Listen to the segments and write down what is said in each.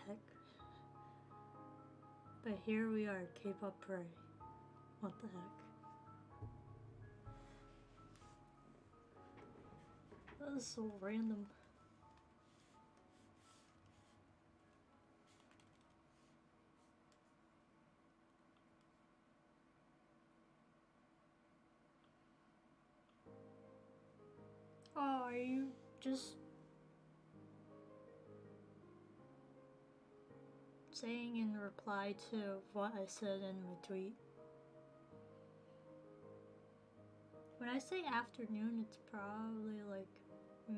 heck? But here we are, K-pop Prey. What the heck? That is so random. Oh, are you just saying in reply to what I said in my tweet? When I say afternoon, it's probably like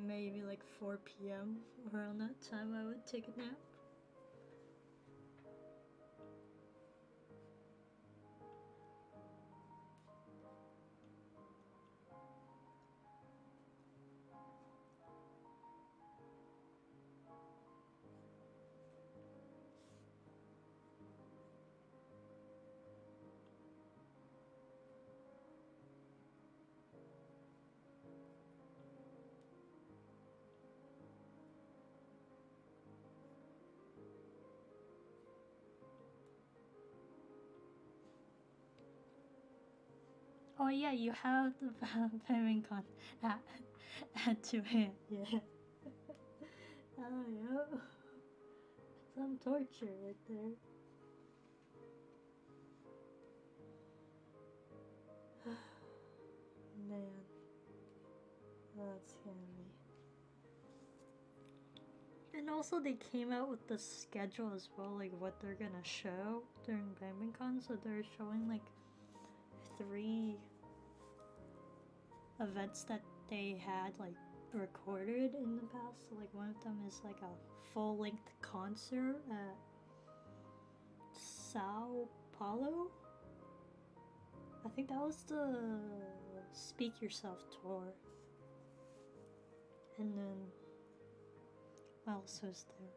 maybe like 4 p.m. Around that time I would take a nap. Oh yeah, you have the Famicom at 2 a.m. Yeah. Oh yeah. Some torture right there. Man. That's scary. And also they came out with the schedule as well, like what they're gonna show during Badminton. So they're showing like 3 events that they had like recorded in the past. So like one of them is like a full-length concert at Sao Paulo. I think that was the Speak Yourself tour. And then what else was there?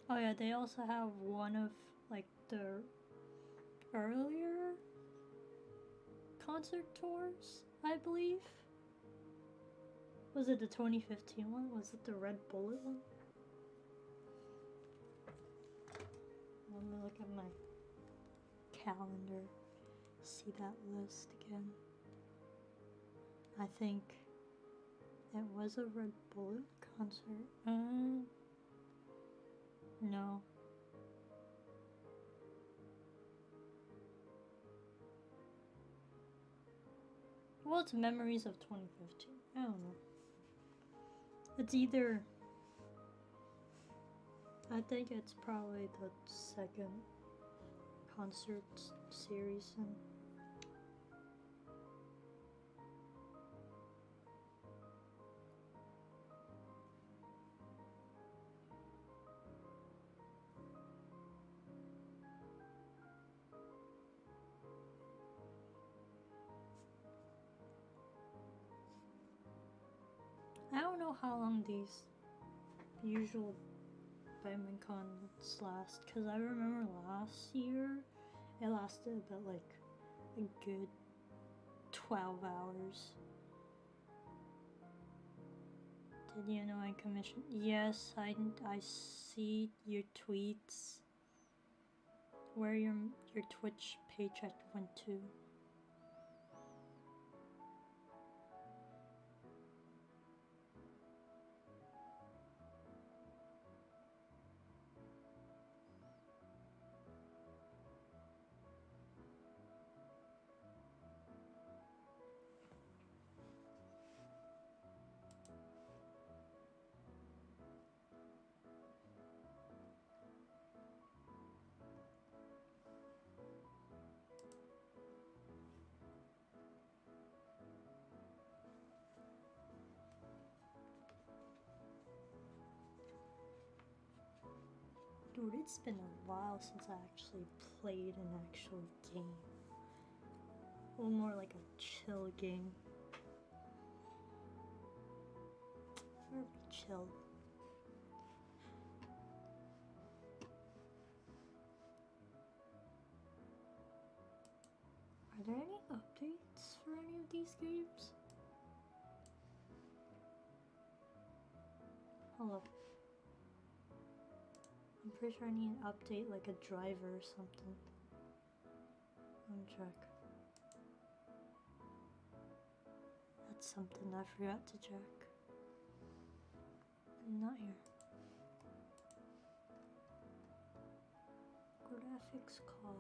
Oh yeah, they also have one of like the earlier concert tours, I believe. Was it the 2015 one? Was it the Red Bullet one? Let me look at my calendar, see that list again. I think it was a Red Bullet concert. No. Well, it's Memories of 2015. I don't know. It's either... I think it's probably the second concert series. I don't know how long these usual Badminton's last, because I remember last year it lasted about like a good 12 hours. Did you know I commissioned? Yes, I see your tweets where your Twitch paycheck went to. Dude, it's been a while since I actually played an actual game. Or more like a chill game. Very chill. Are there any updates for any of these games? Hello. pretty sure I need to update like a driver or something. Let me check. That's something I forgot to check. Not here. Graphics card.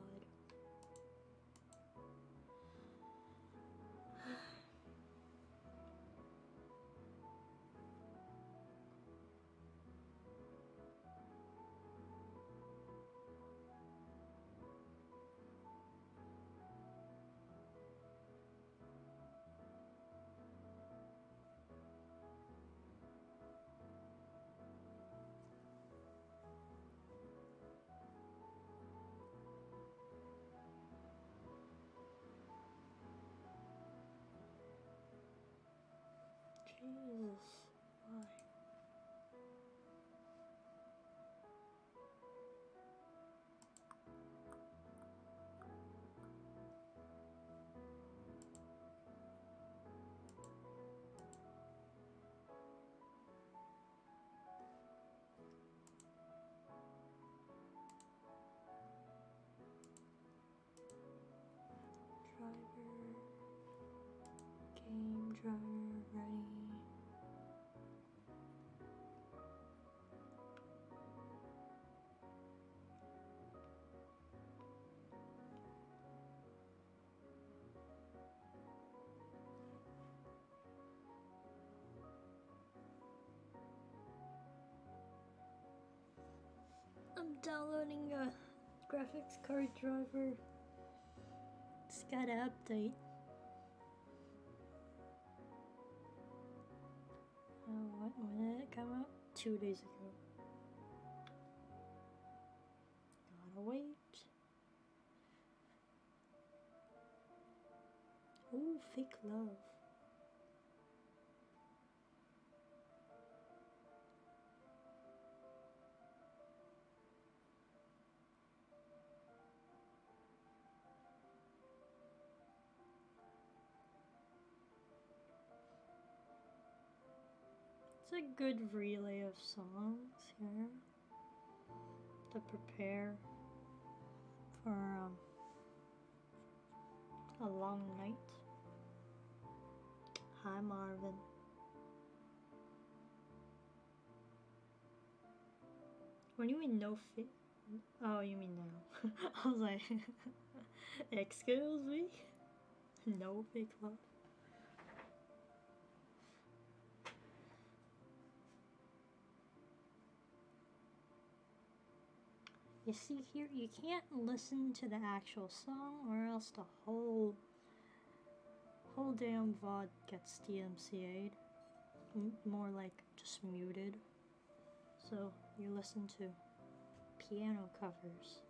Jesus, why? Driver, game driver ready. I'm downloading a graphics card driver. It's gotta update. When did it come out? 2 days ago. Gotta wait. Ooh, fake love. It's a good relay of songs here to prepare for a long night. Hi, Marvin. What do you mean no fit? Oh, you mean now? I was like, excuse me? No fake love. You see here, you can't listen to the actual song or else the whole damn VOD gets DMCA'd. More like just muted. So you listen to piano covers.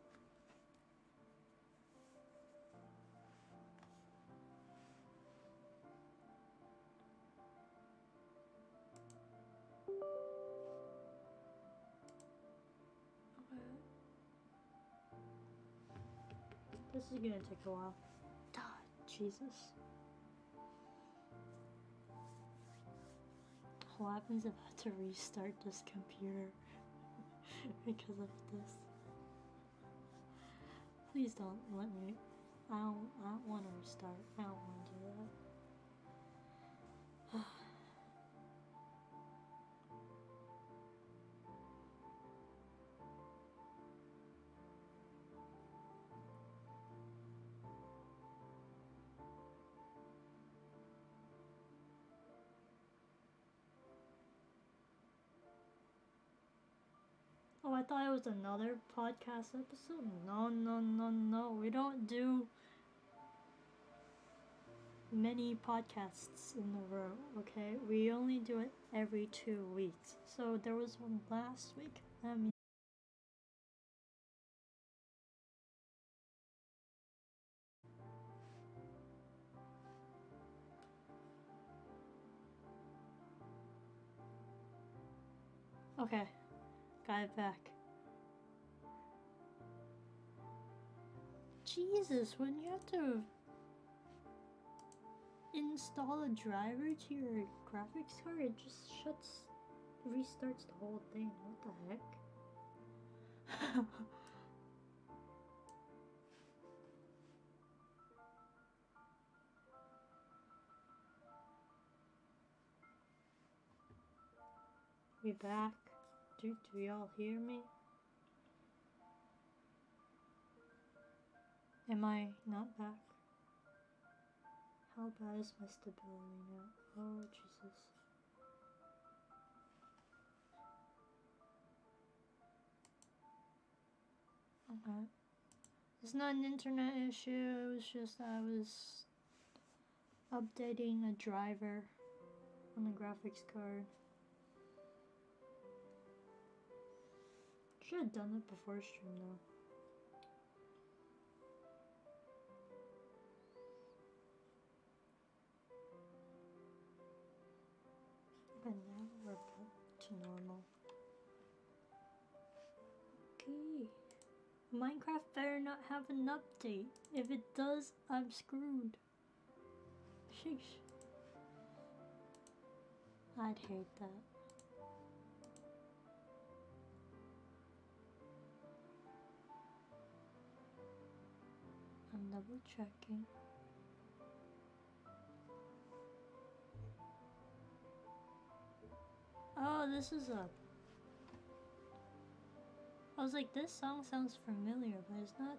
This is gonna take a while. Jesus. What happens if I have to restart this computer because of this? Please don't let me. I don't want to restart. I don't want to do that. Oh, I thought it was another podcast episode. No. We don't do many podcasts in a row, okay? We only do it every 2 weeks. So there was one last week. That means okay, got it back. Jesus, when you have to install a driver to your graphics card, it just restarts the whole thing. What the heck? We back? Do y'all hear me? Am I not back? How bad is my stability now? Oh, Jesus. Okay. It's not an internet issue, it was just I was updating a driver on the graphics card. Should have done it before stream though. And now we're back to normal. Okay. Minecraft better not have an update. If it does, I'm screwed. Sheesh. I'd hate that. I'm double checking. Oh, this is a... I was like, this song sounds familiar, but it's not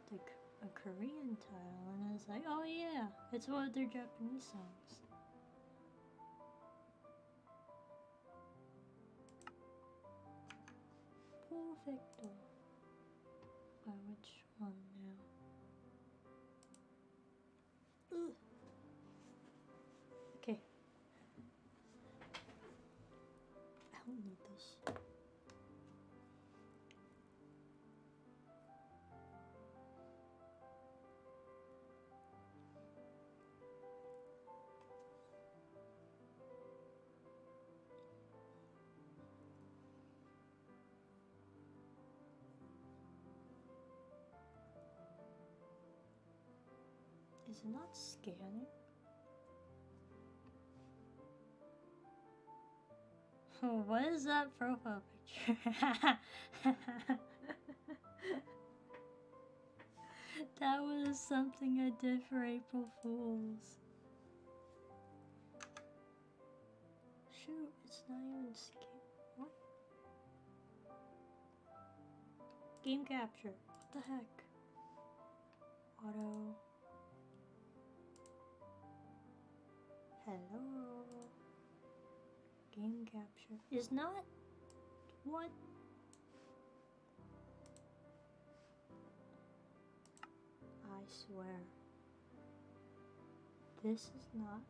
a Korean title. And I was like, oh yeah, it's one of their Japanese songs. Perfecto. Which one now? Ugh. Okay. I don't need this. Is it not scanning? What is that profile picture? That was something I did for April Fools. Shoot, it's not even what? Game capture. What the heck? Auto. Hello. Game capture is not what? I swear. This is not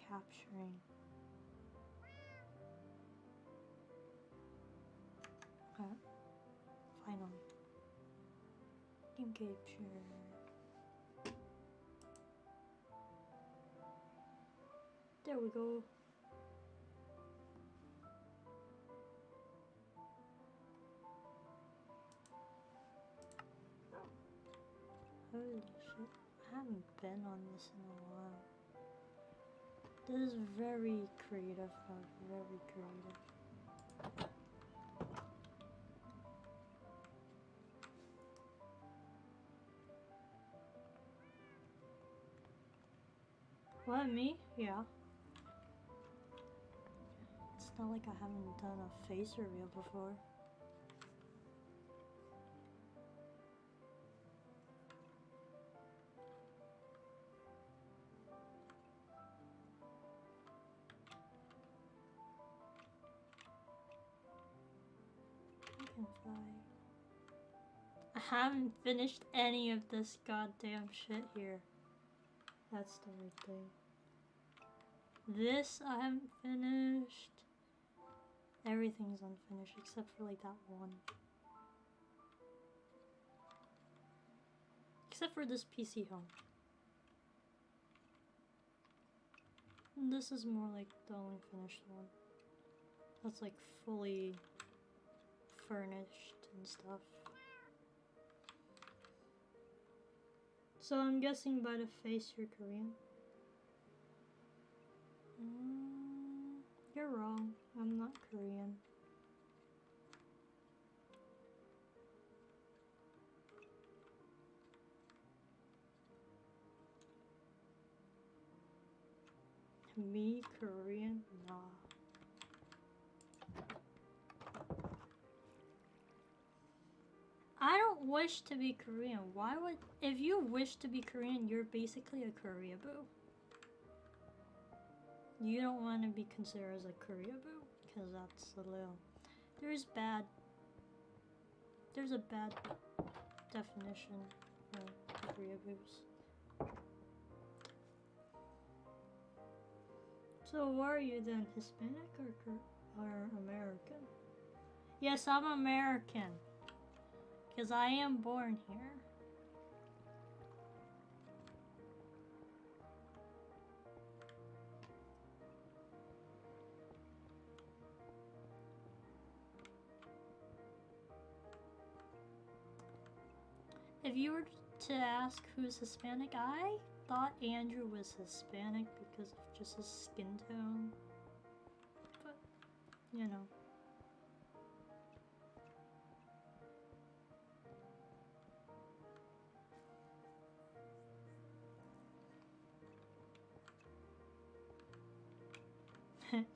capturing. Okay. Finally. Game capture. There we go. Holy shit. I haven't been on this in a while. This is very creative, very creative. What, me? Yeah. It's not like I haven't done a face reveal before. Fly. I haven't finished any of this goddamn shit here. That's the weird thing. This I haven't finished. Everything's unfinished except for like that one. Except for this PC home. And this is more like the only finished one. That's like fully furnished and stuff. So I'm guessing by the face you're Korean. You're wrong. I'm not Korean. Me, Korean? Nah. I don't wish to be Korean. Why would... If you wish to be Korean, you're basically a Koreaboo. You don't want to be considered as a Koreaboo, because that's a little... There's a bad definition of Koreaboos. So what are you then, Hispanic or American? Yes, I'm American. Because I am born here. If you were to ask who's Hispanic, I thought Andrew was Hispanic because of just his skin tone. But, you know.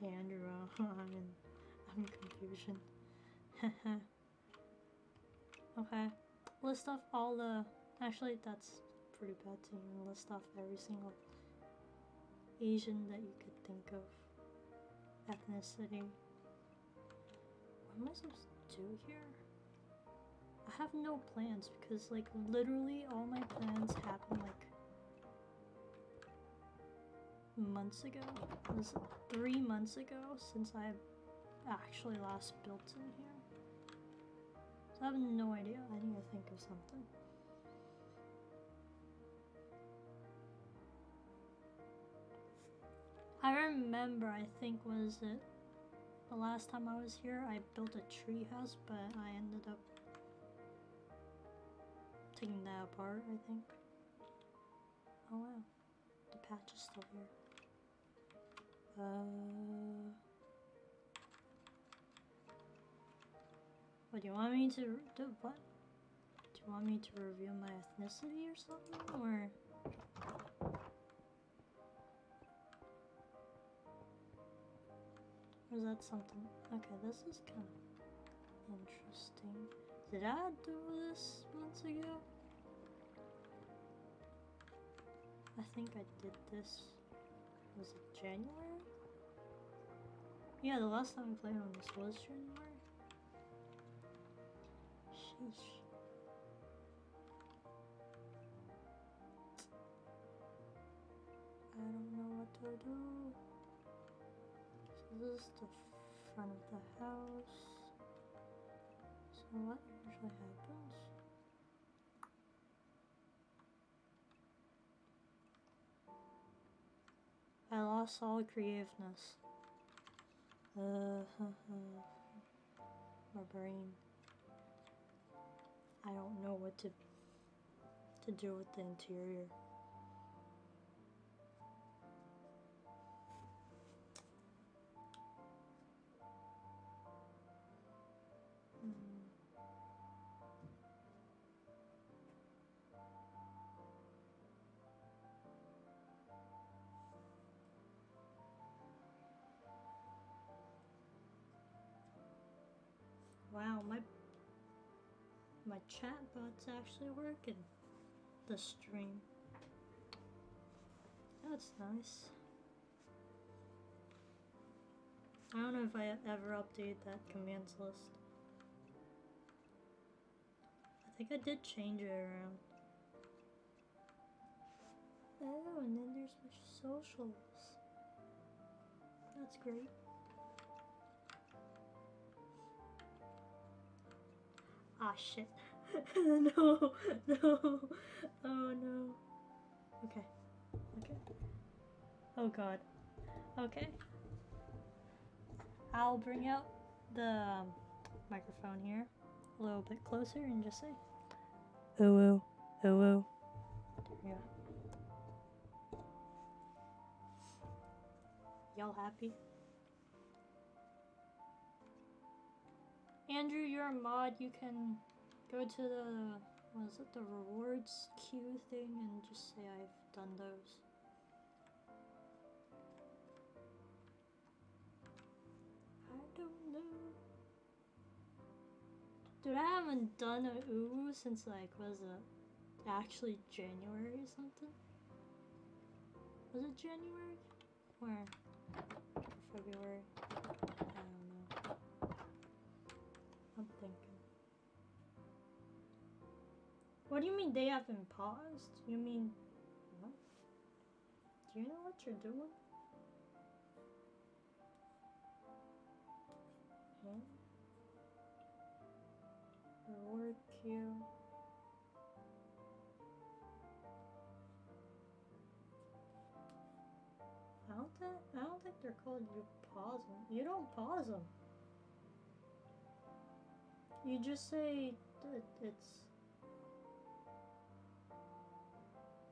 Andrew, I'm in confusion. Okay, list off all the... Actually, that's pretty bad to even list off every single Asian that you could think of. Ethnicity. What am I supposed to do here? I have no plans because, like, literally all my plans happened, like, months ago. It was 3 months ago since I actually last built in here. So I have no idea. I need to think of something. I remember, I think, was it the last time I was here, I built a tree house, but I ended up taking that apart, I think. Oh wow, the patch is still here. What, do you want me to do? What? Do you want me to reveal my ethnicity or something, or? Or is that something? Okay, this is kind of interesting. Did I do this months ago? I think I did this. Was it January? Yeah, the last time we played on this was January. Sheesh. I don't know what to do. So this is the front of the house. So what usually happens? I lost all creativeness. My brain. I don't know what to do with the interior. Wow, my chatbot's actually working. The stream. That's nice. I don't know if I ever updated that commands list. I think I did change it around. Oh, and then there's my socials. That's great. Ah, shit. No, no. Oh, no. Okay. Okay. Oh, God. Okay. I'll bring out the microphone here a little bit closer and just say, "Ooh, ooh, ooh." There we go. Y'all happy? Andrew, you're a mod. You can go to the, what is it, the rewards queue thing and just say I've done those. don't know. Dude, I haven't done a ooh since like, was it actually January or something? Was it January? Or February? I don't know. I'm thinking. What do you mean they haven't paused? You mean what? Do you know what you're doing? Huh? Reward queue. I don't think they're called you pause them. You don't pause them. You just say that it's.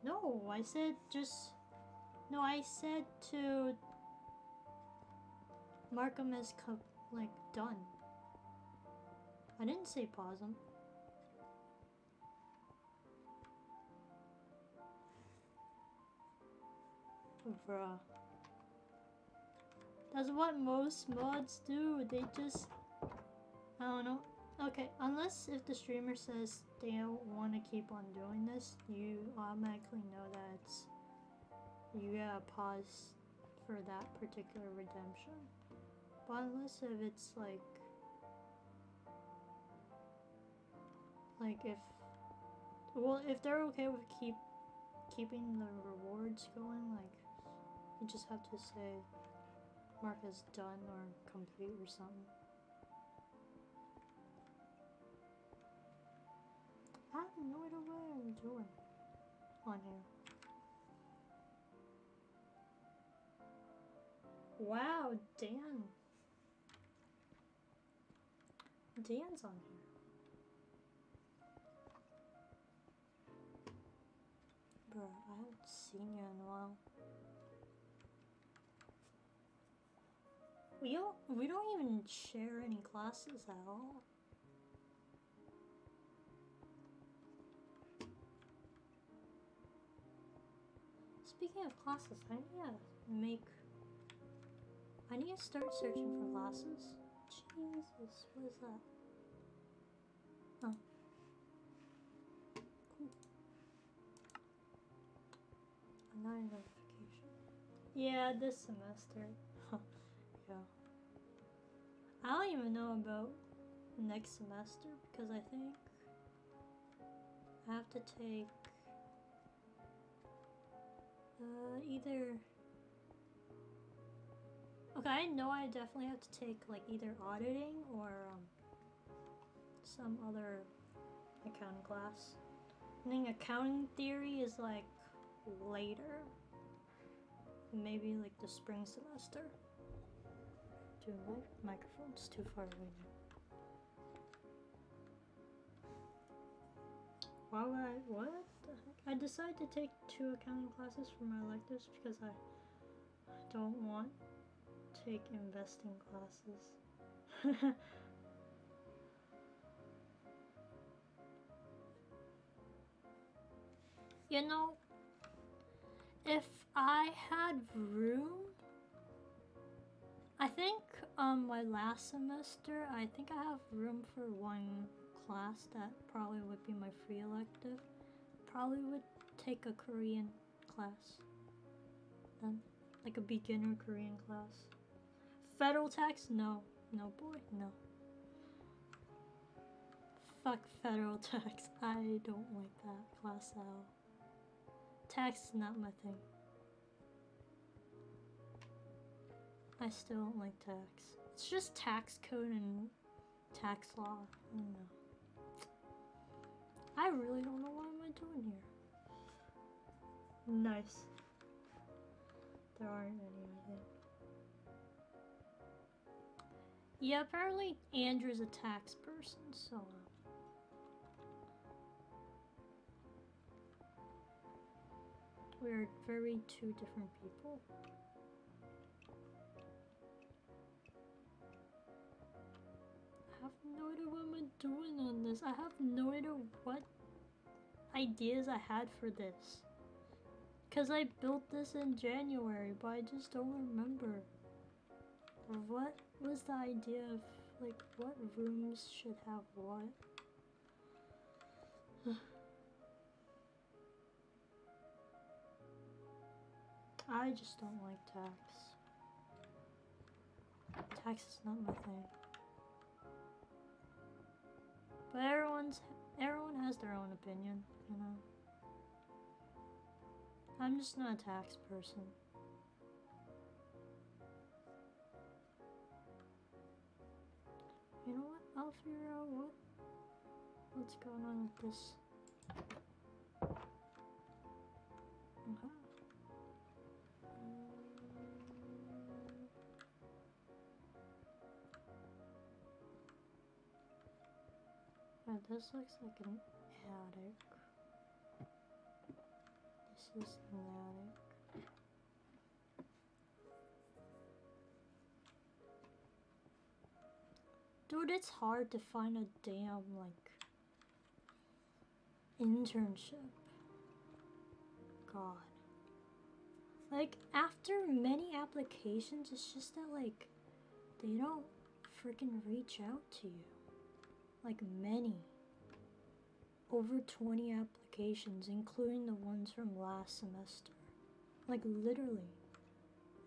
No, I said just. No, I said to mark them as like done. I didn't say pause them. Bruh. That's what most mods do. They just, I don't know. Okay, unless if the streamer says they don't want to keep on doing this, you automatically know that it's, you gotta pause for that particular redemption. But unless if it's like if, well, if they're okay with keeping the rewards going, like, you just have to say mark as done or complete or something. I have no idea what I'm doing on here. Wow, Dan. Dan's on here. Bro, I haven't seen you in a while. We don't even share any classes at all. Speaking of classes, I need to start searching for classes. Jesus, what is that? Oh. Cool. Another notification. Yeah, this semester. Yeah. I don't even know about next semester because I think I have to take either. Okay, I know I definitely have to take like either auditing or some other accounting class. I think accounting theory is like later, maybe like the spring semester. Dude, my microphone's too far away now. Why would I? What the heck? I decided to take 2 accounting classes for my electives because I don't want to take investing classes. You know, if I had room, I think my last semester, I think I have room for 1 class that probably would be my free elective. Probably would take a Korean class. Then, like a beginner Korean class. Federal tax? No. No, boy, no. Fuck federal tax. I don't like that class at all. Tax is not my thing. I still don't like tax. It's just tax code and tax law. I don't know. I really don't know what am I doing here. Nice. There aren't any, I think. Yeah, apparently Andrew's a tax person, so we're very 2 different people. I have no idea what am I doing on this. I have no idea what ideas I had for this. Because I built this in January, but I just don't remember. What was the idea of like what rooms should have what. I just don't like tax. Tax is not my thing. But everyone has their own opinion, you know. I'm just not a tax person. You know what? I'll figure out what's going on with this. Okay. This looks like an attic. This is an attic. Dude, it's hard to find a damn, like, internship. God. Like, after many applications, it's just that, like, they don't freaking reach out to you. Like, many. Over 20 applications, including the ones from last semester. Like, literally.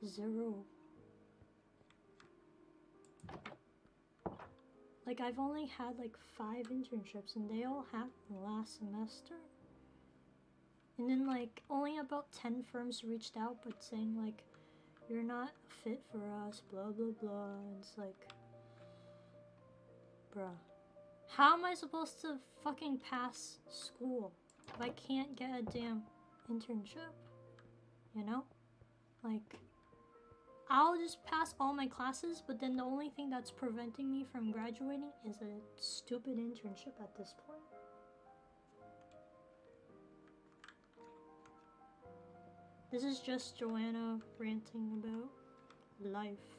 0. Like, I've only had, like, 5 internships, and they all happened last semester. And then, like, only about 10 firms reached out, but saying, like, you're not fit for us, blah, blah, blah. And it's like, bruh. How am I supposed to fucking pass school if I can't get a damn internship? You know? Like, I'll just pass all my classes, but then the only thing that's preventing me from graduating is a stupid internship at this point. This is just Joanna ranting about life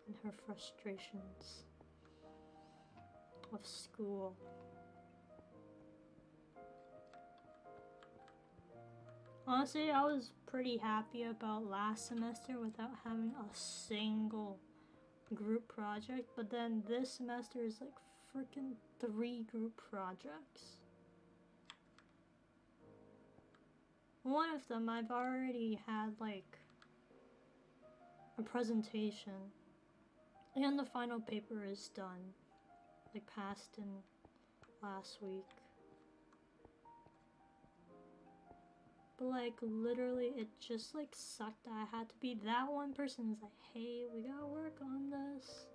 and her frustrations of school. Honestly, I was pretty happy about last semester without having a single group project, but then this semester is like freaking 3 group projects. One of them I've already had like a presentation, and the final paper is done, like passed in last week. But like literally it just like sucked that I had to be that one person who's like, hey, we gotta work on this.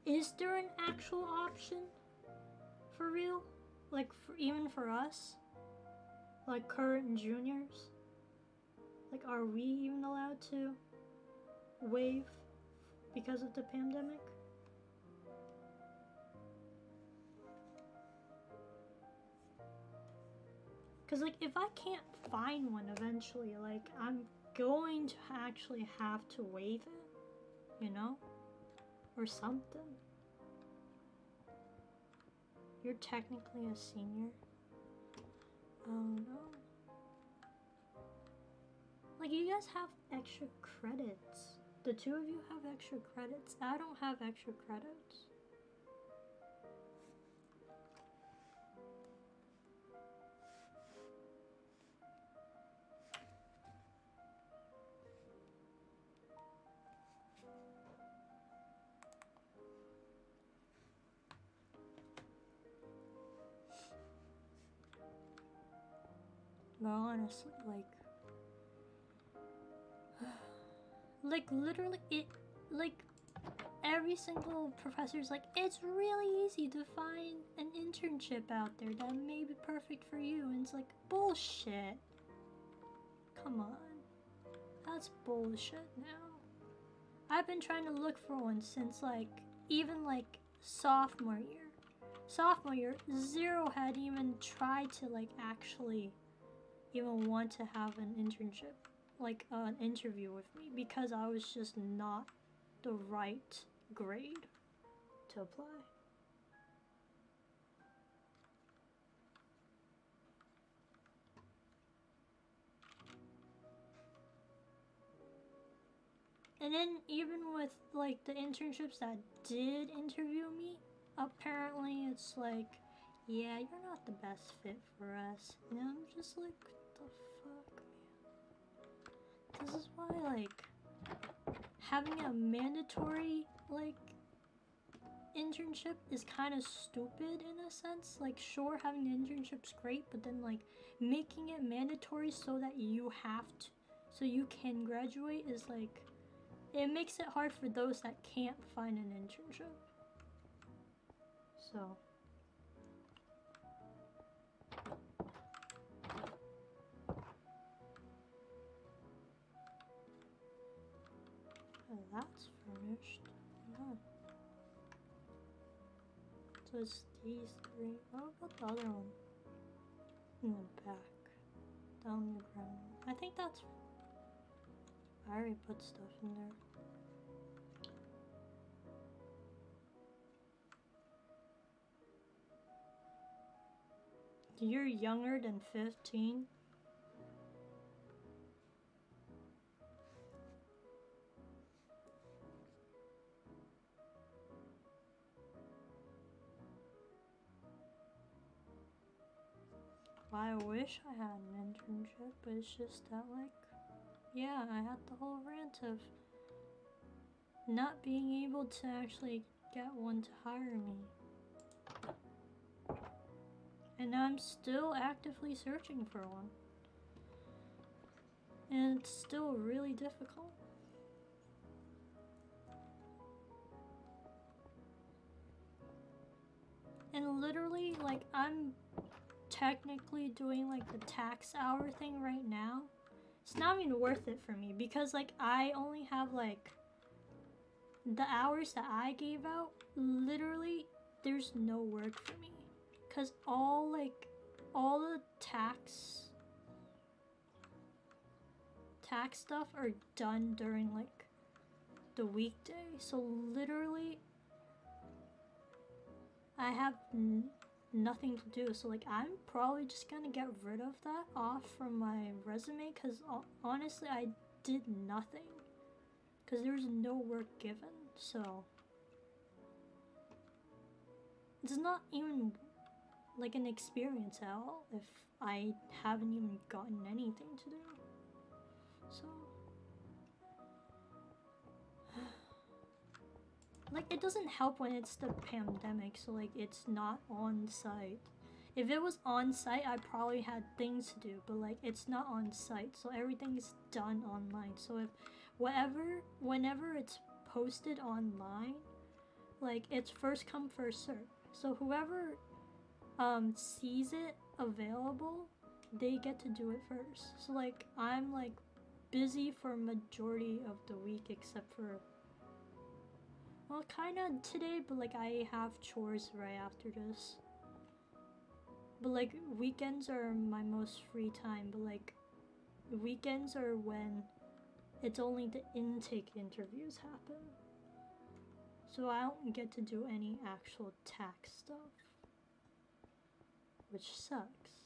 Is there an actual option? For real? Like, even for us? Like, current juniors? Like, are we even allowed to waive because of the pandemic? Because, like, if I can't find one eventually, like, I'm going to actually have to waive it, you know? Or something. You're technically a senior. Oh no. Like, you guys have extra credits. The 2 of you have extra credits. I don't have extra credits. But honestly, like literally like every single professor's like, it's really easy to find an internship out there that may be perfect for you. And it's like, bullshit. Come on. That's bullshit now. I've been trying to look for one since like, even like sophomore year. 0 had even tried to like actually even want to have an internship, like an interview with me, because I was just not the right grade to apply. And then even with like the internships that did interview me, apparently it's like, yeah, you're not the best fit for us. And I'm just like, what the fuck, man? This is why like having a mandatory like internship is kind of stupid in a sense. Like, sure, having an internship's great, but then like making it mandatory so that you have to, so you can graduate is like, it makes it hard for those that can't find an internship. So that's furnished. Yeah. So it's these three. What about the other one? In the back. Down the ground. I think that's... I already put stuff in there. You're younger than 15? I wish I had an internship, but it's just that, like, yeah, I had the whole rant of not being able to actually get one to hire me. And I'm still actively searching for one. And it's still really difficult. And literally, like, I'm technically doing like the tax hour thing right now. It's not even worth it for me because like I only have like the hours that I gave out, literally there's no work for me because all the tax stuff are done during like the weekday, so literally I have nothing to do. So like I'm probably just gonna get rid of that off from my resume because honestly I did nothing because there's no work given, so it's not even like an experience at all if I haven't even gotten anything to do. So like it doesn't help when it's the pandemic, so like it's not on site. If it was on site, I probably had things to do, but like it's not on site, so everything's done online. So if whenever it's posted online, like it's first come first serve. So whoever sees it available, they get to do it first. So like I'm like busy for majority of the week except for, well, kind of today, but like I have chores right after this. But like weekends are my most free time, but like weekends are when it's only the intake interviews happen. So I don't get to do any actual tax stuff, which sucks.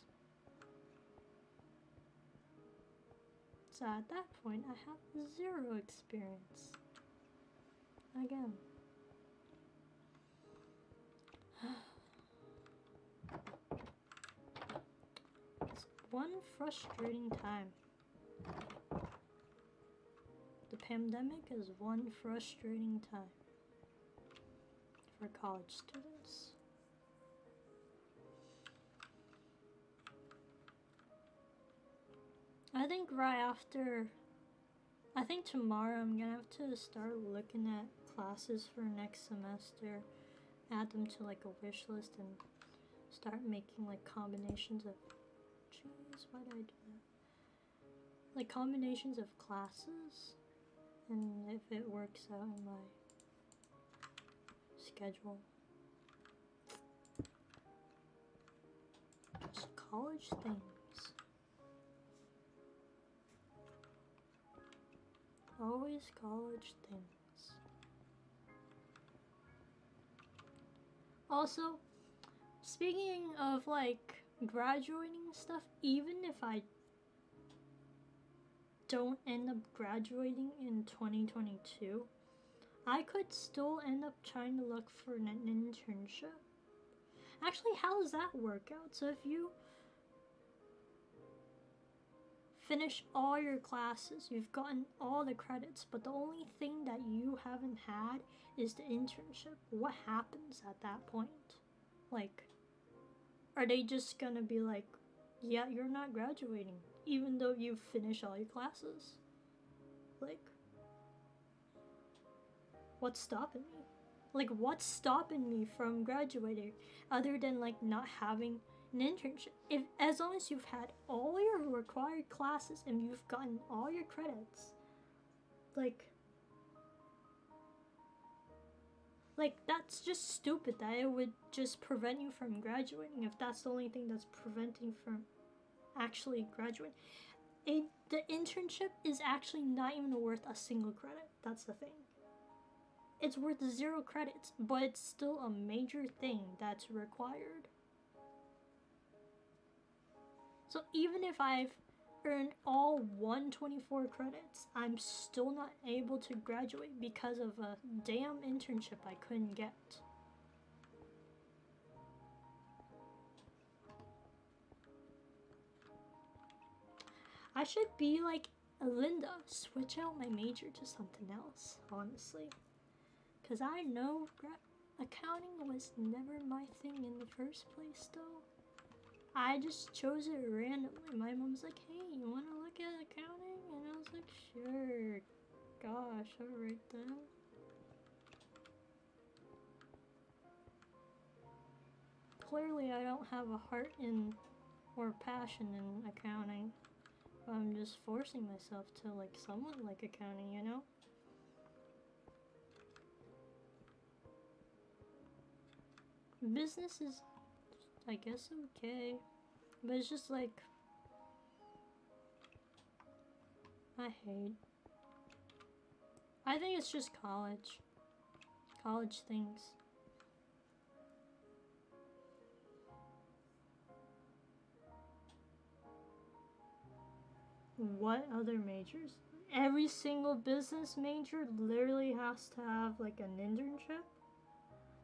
So at that point I have 0 experience. Again. It's one frustrating time. The pandemic is one frustrating time for college students. I think I think tomorrow I'm gonna have to start looking at classes for next semester, add them to like a wish list, and start making like combinations of, jeez, why did I do that? Like combinations of classes, and if it works out in my schedule. Just college things. these college things. Also, speaking of like graduating stuff, even if I don't end up graduating in 2022, I could still end up trying to look for an internship. Actually, how does that work out? So if you finish all your classes, you've gotten all the credits, but the only thing that you haven't had is the internship, what happens at that point? Like, are they just gonna be like, yeah, you're not graduating, even though you've finished all your classes? Like, what's stopping me? Like, what's stopping me from graduating other than like not having an internship? If as long as you've had all your required classes and you've gotten all your credits, like that's just stupid that it would just prevent you from graduating if that's the only thing that's preventing from actually graduating. The internship is actually not even worth a single credit. That's the thing. It's worth 0 credits, but it's still a major thing that's required. So even if I've earned all 124 credits, I'm still not able to graduate because of a damn internship I couldn't get. I should be like Linda, switch out my major to something else, honestly. Because I know accounting was never my thing in the first place, though. I just chose it randomly. My mom's like, hey, you want to look at accounting? And I was like, sure. Gosh, alright then. Clearly, I don't have a heart in or passion in accounting. I'm just forcing myself to like somewhat like accounting, you know? Business is, I guess, okay. But it's just like, I think it's just college. College things. What other majors? Every single business major literally has to have like an internship?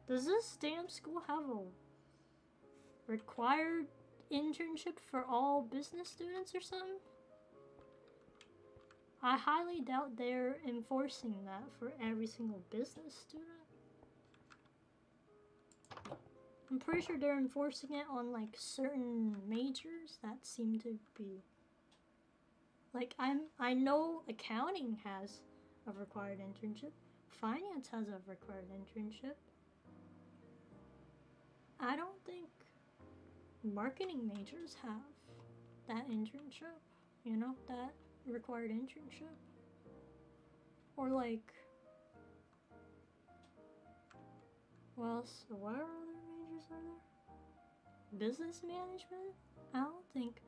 Does this damn school have a required internship for all business students or something? I highly doubt they're enforcing that for every single business student. I'm pretty sure they're enforcing it on like certain majors that seem to be like I know accounting has a required internship. Finance has a required internship. I don't think marketing majors have that internship, you know, that required internship. Or like, well, so what other majors are there? Business management? I don't think.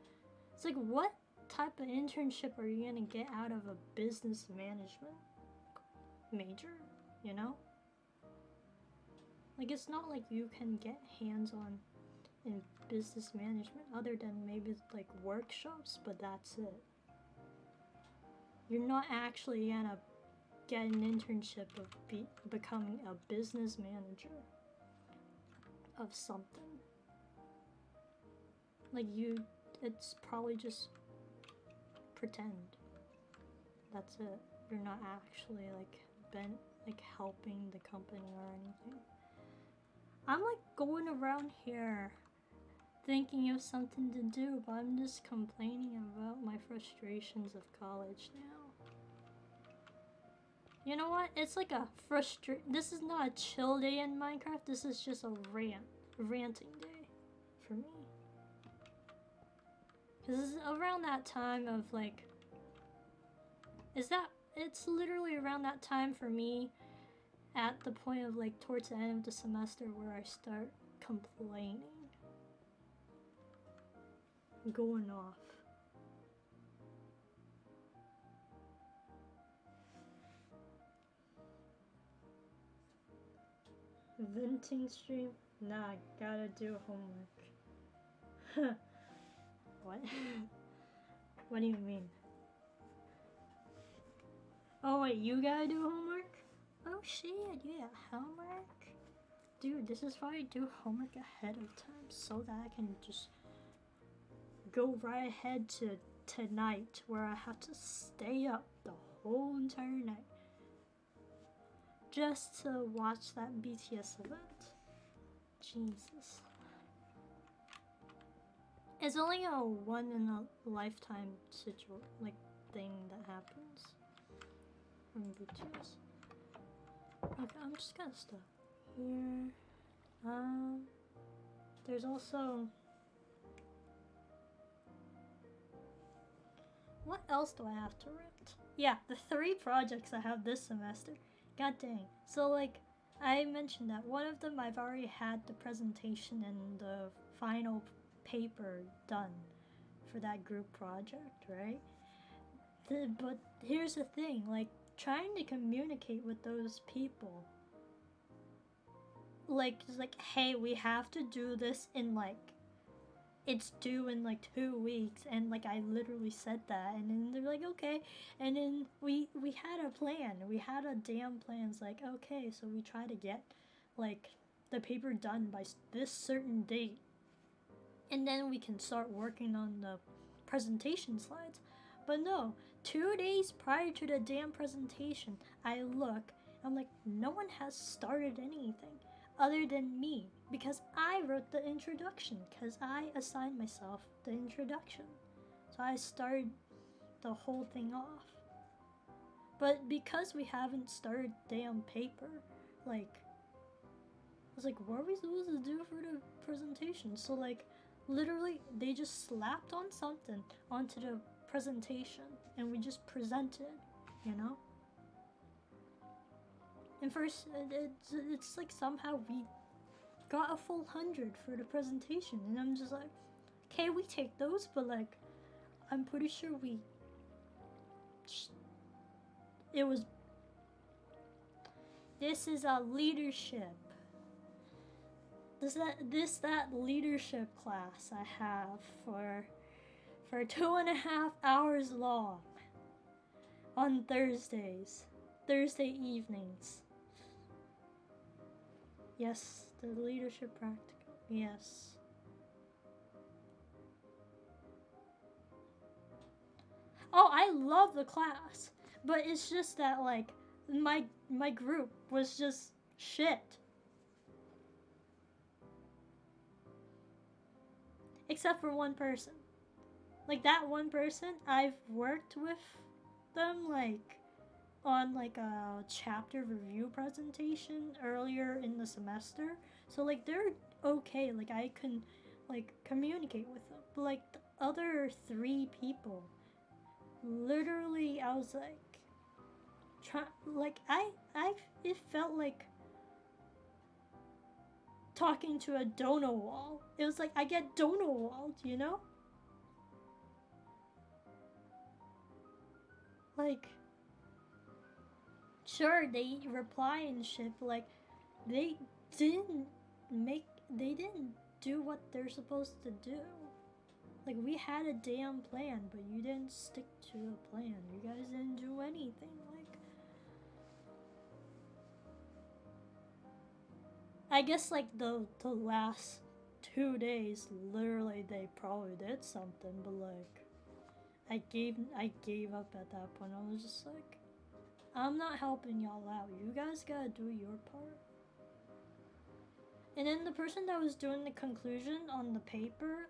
It's like, what type of internship are you gonna get out of a business management major, you know? Like, it's not like you can get hands-on in business management other than maybe like workshops, but that's it. You're not actually gonna get an internship of becoming a business manager of something. Like it's probably just pretend. That's it. You're not actually like helping the company or anything. I'm like going around here thinking of something to do, but I'm just complaining about my frustrations of college now. You know what? It's like a this is not a chill day in Minecraft, this is just a ranting day for me. Cause it's around that time of like, it's literally around that time for me at the point of like towards the end of the semester where I start complaining. Going off. Venting stream? Nah, gotta do homework. What? What do you mean? Oh wait, you gotta do homework? Oh shit, yeah, homework? Dude, this is why I do homework ahead of time, so that I can just go right ahead to tonight, where I have to stay up the whole entire night just to watch that BTS event. Jesus. It's only a one in a lifetime thing that happens from BTS. Okay, I'm just gonna stop here. There's also, what else do I have to write? Yeah, the 3 projects I have this semester. God dang. So like, I mentioned that one of them I've already had the presentation and the final paper done for that group project, right? But here's the thing, like, trying to communicate with those people. Like, it's like, hey, we have to do this in like, it's due in like 2 weeks, and like I literally said that, and then they're like, okay, and then we had a plan, we had a damn plan. It's like, okay, so we try to get like the paper done by this certain date, and then we can start working on the presentation slides. But no, 2 days prior to the damn presentation, I look, I'm like, no one has started anything other than me, because I wrote the introduction, because I assigned myself the introduction. So I started the whole thing off. But because we haven't started damn paper, like, I was like, what are we supposed to do for the presentation? So like, literally, they just slapped on something onto the presentation, and we just presented, you know? And first, it's like somehow we got a full 100 for the presentation, and I'm just like, okay, we take those, but like, I'm pretty sure it was, this is a leadership, that leadership class I have for 2.5 hours long on Thursday evenings. Yes, the leadership practical. Yes. Oh, I love the class, but it's just that like my group was just shit. Except for one person. Like that one person, I've worked with them like on like a chapter review presentation earlier in the semester. So like they're okay, like I can like communicate with them. But like the other 3 people, literally I was like it felt like talking to a dono wall. It was like I get dono walled, you know? Like, sure, they reply and shit, but like, they didn't do what they're supposed to do. Like, we had a damn plan, but you didn't stick to a plan. You guys didn't do anything. Like, I guess like the last 2 days, literally they probably did something, but like, I gave up at that point. I was just like, I'm not helping y'all out. You guys gotta do your part. And then the person that was doing the conclusion on the paper,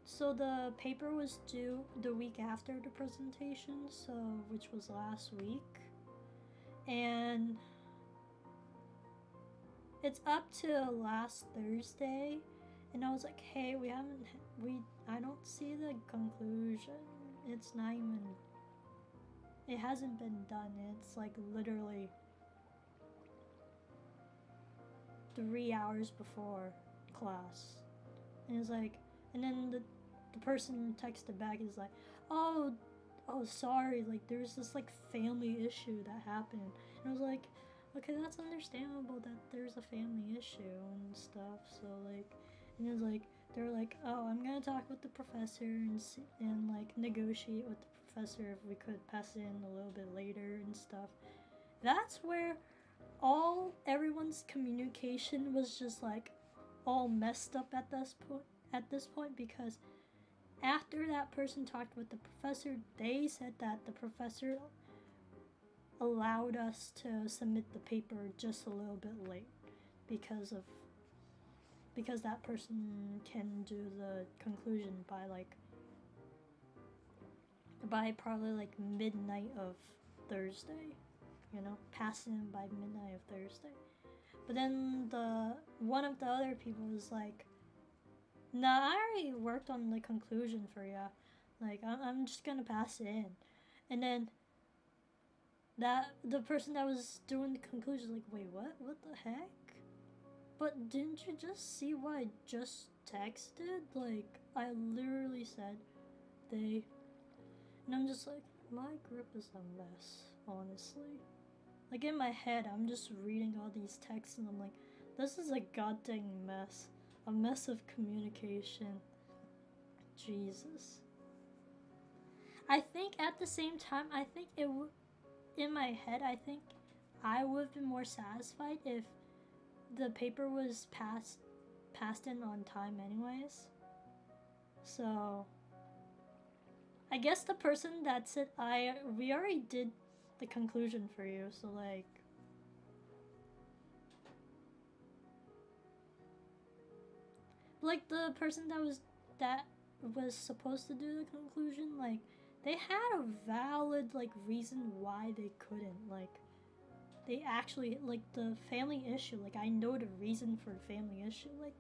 so the paper was due the week after the presentation, so which was last week, and it's up to last Thursday, and I was like, hey, I don't see the conclusion. It's not even, it hasn't been done. It's like literally 3 hours before class. And it's like, and then the person texted back is like, oh sorry, like there's this like family issue that happened. And I was like, okay, that's understandable that there's a family issue and stuff. So like, and it's like they're like, oh, I'm gonna talk with the professor and like negotiate with the professor if we could pass it in a little bit later and stuff. That's where everyone's communication was just like all messed up at this point. At this point, because after that person talked with the professor, they said that the professor allowed us to submit the paper just a little bit late because that person can do the conclusion by probably like midnight of Thursday, passing by midnight of Thursday. But then one of the other people was like, nah, I already worked on the conclusion for ya. Like, I'm just gonna pass it in. And then the person that was doing the conclusion was like, wait, what? What the heck? But didn't you just see what I just texted? Like, I literally said they. And I'm just like, my group is a mess, honestly. Like, in my head, I'm just reading all these texts and I'm like, this is a goddamn mess. A mess of communication. Jesus. I think at the same time, I think in my head, I think I would have been more satisfied if the paper was passed in on time anyways. So I guess the person that said we already did the conclusion for you, so like the person that was supposed to do the conclusion, like they had a valid like reason why they couldn't. Like they actually like the family issue, like I know the reason for the family issue. Like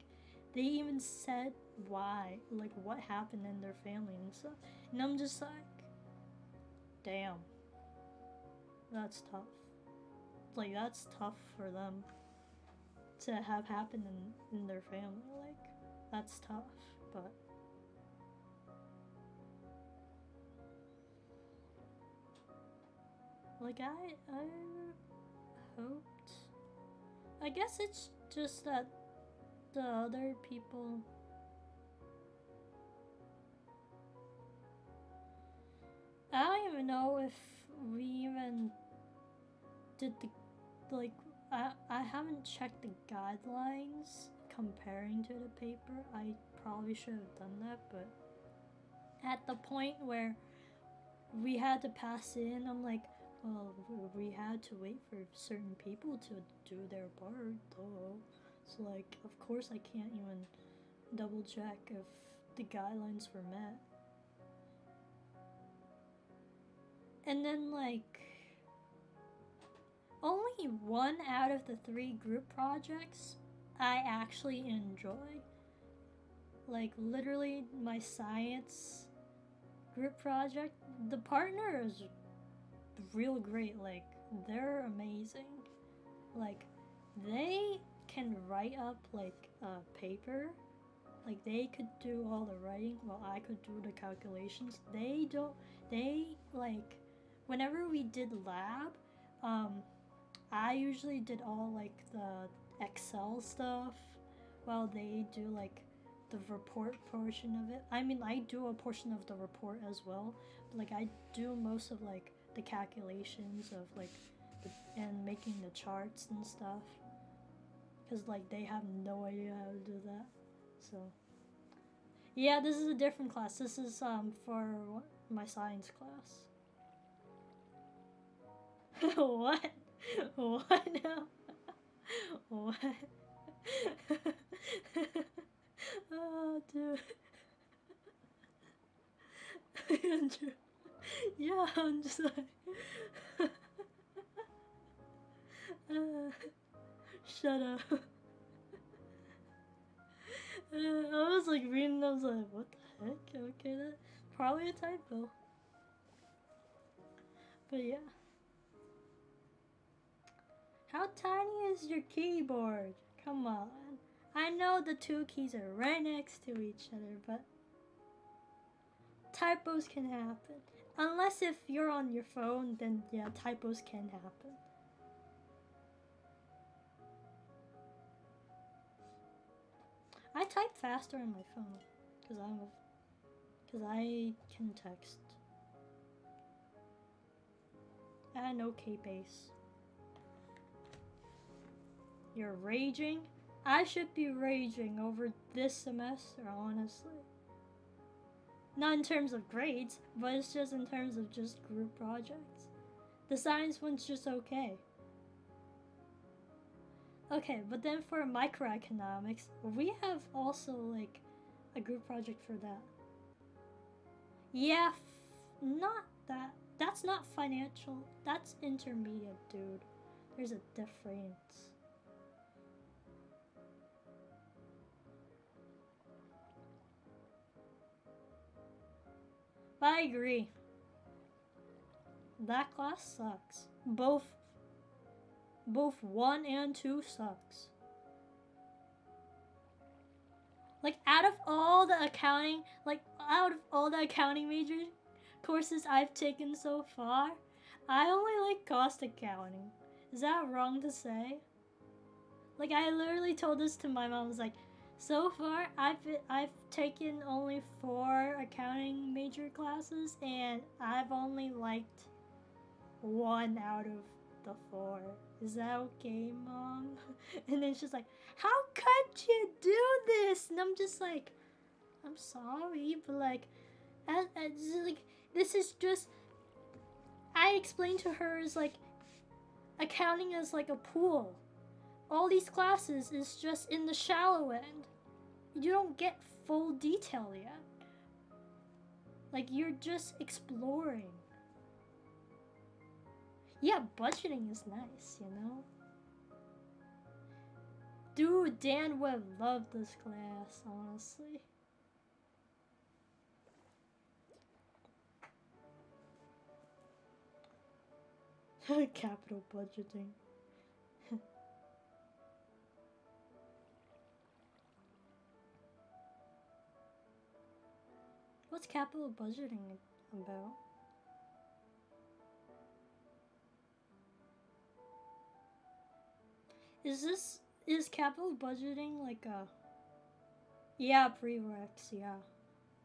they even said why, like what happened in their family and stuff. And I'm just like, damn, that's tough. Like that's tough for them to have happened in their family. Like that's tough, but like I hoped. I guess it's just that the other people. I don't even know if we even did the like. I haven't checked the guidelines comparing to the paper. I probably should have done that, but at the point where we had to pass it in, I'm like, well, we had to wait for certain people to do their part, though. So, like, of course, I can't even double check if the guidelines were met. And then, like, only 1 out of the 3 group projects I actually enjoy. Like, literally, my science group project, the partner is real great. Like, they're amazing. Like, they can write up like a paper. Like they could do all the writing while I could do the calculations. They like whenever we did lab, I usually did all like the Excel stuff while they do like the report portion of it. I mean, I do a portion of the report as well, but like I do most of like the calculations of like and making the charts and stuff, because like they have no idea how to do that. So yeah, this is a different class. This is for my science class. What? What now? What? Oh, dude. Andrew. Yeah, I'm just like. Shut up. I was like reading, I was like, what the heck? Okay, that probably a typo. But yeah. How tiny is your keyboard? Come on. I know the 2 keys are right next to each other, but typos can happen. Unless if you're on your phone, then yeah, typos can happen. type faster on my phone because I can text at an okay pace. You're raging? I should be raging over this semester, honestly. Not in terms of grades, but it's just in terms of just group projects. The science one's just okay. Okay, but then for microeconomics, we have also like a group project for that. Yeah, not that. That's not financial. That's intermediate, dude. There's a difference. But I agree. That class sucks. Both 1 and 2 sucks. Like out of all the accounting major courses I've taken so far, I only like cost accounting. Is that wrong to say? Like I literally told this to my mom. I was like, so far I've taken only 4 accounting major classes and I've only liked 1 out of the 4. Is that okay, Mom? And then she's like, how could you do this? And I'm just like, I'm sorry, but like, this is just, I explained to her as like, accounting is like a pool. All these classes is just in the shallow end. You don't get full detail yet. Like, you're just exploring. Yeah, budgeting is nice, you know? Dude, Dan would love this class, honestly. Capital budgeting. What's capital budgeting about? Is capital budgeting like a... Yeah, prereqs, yeah.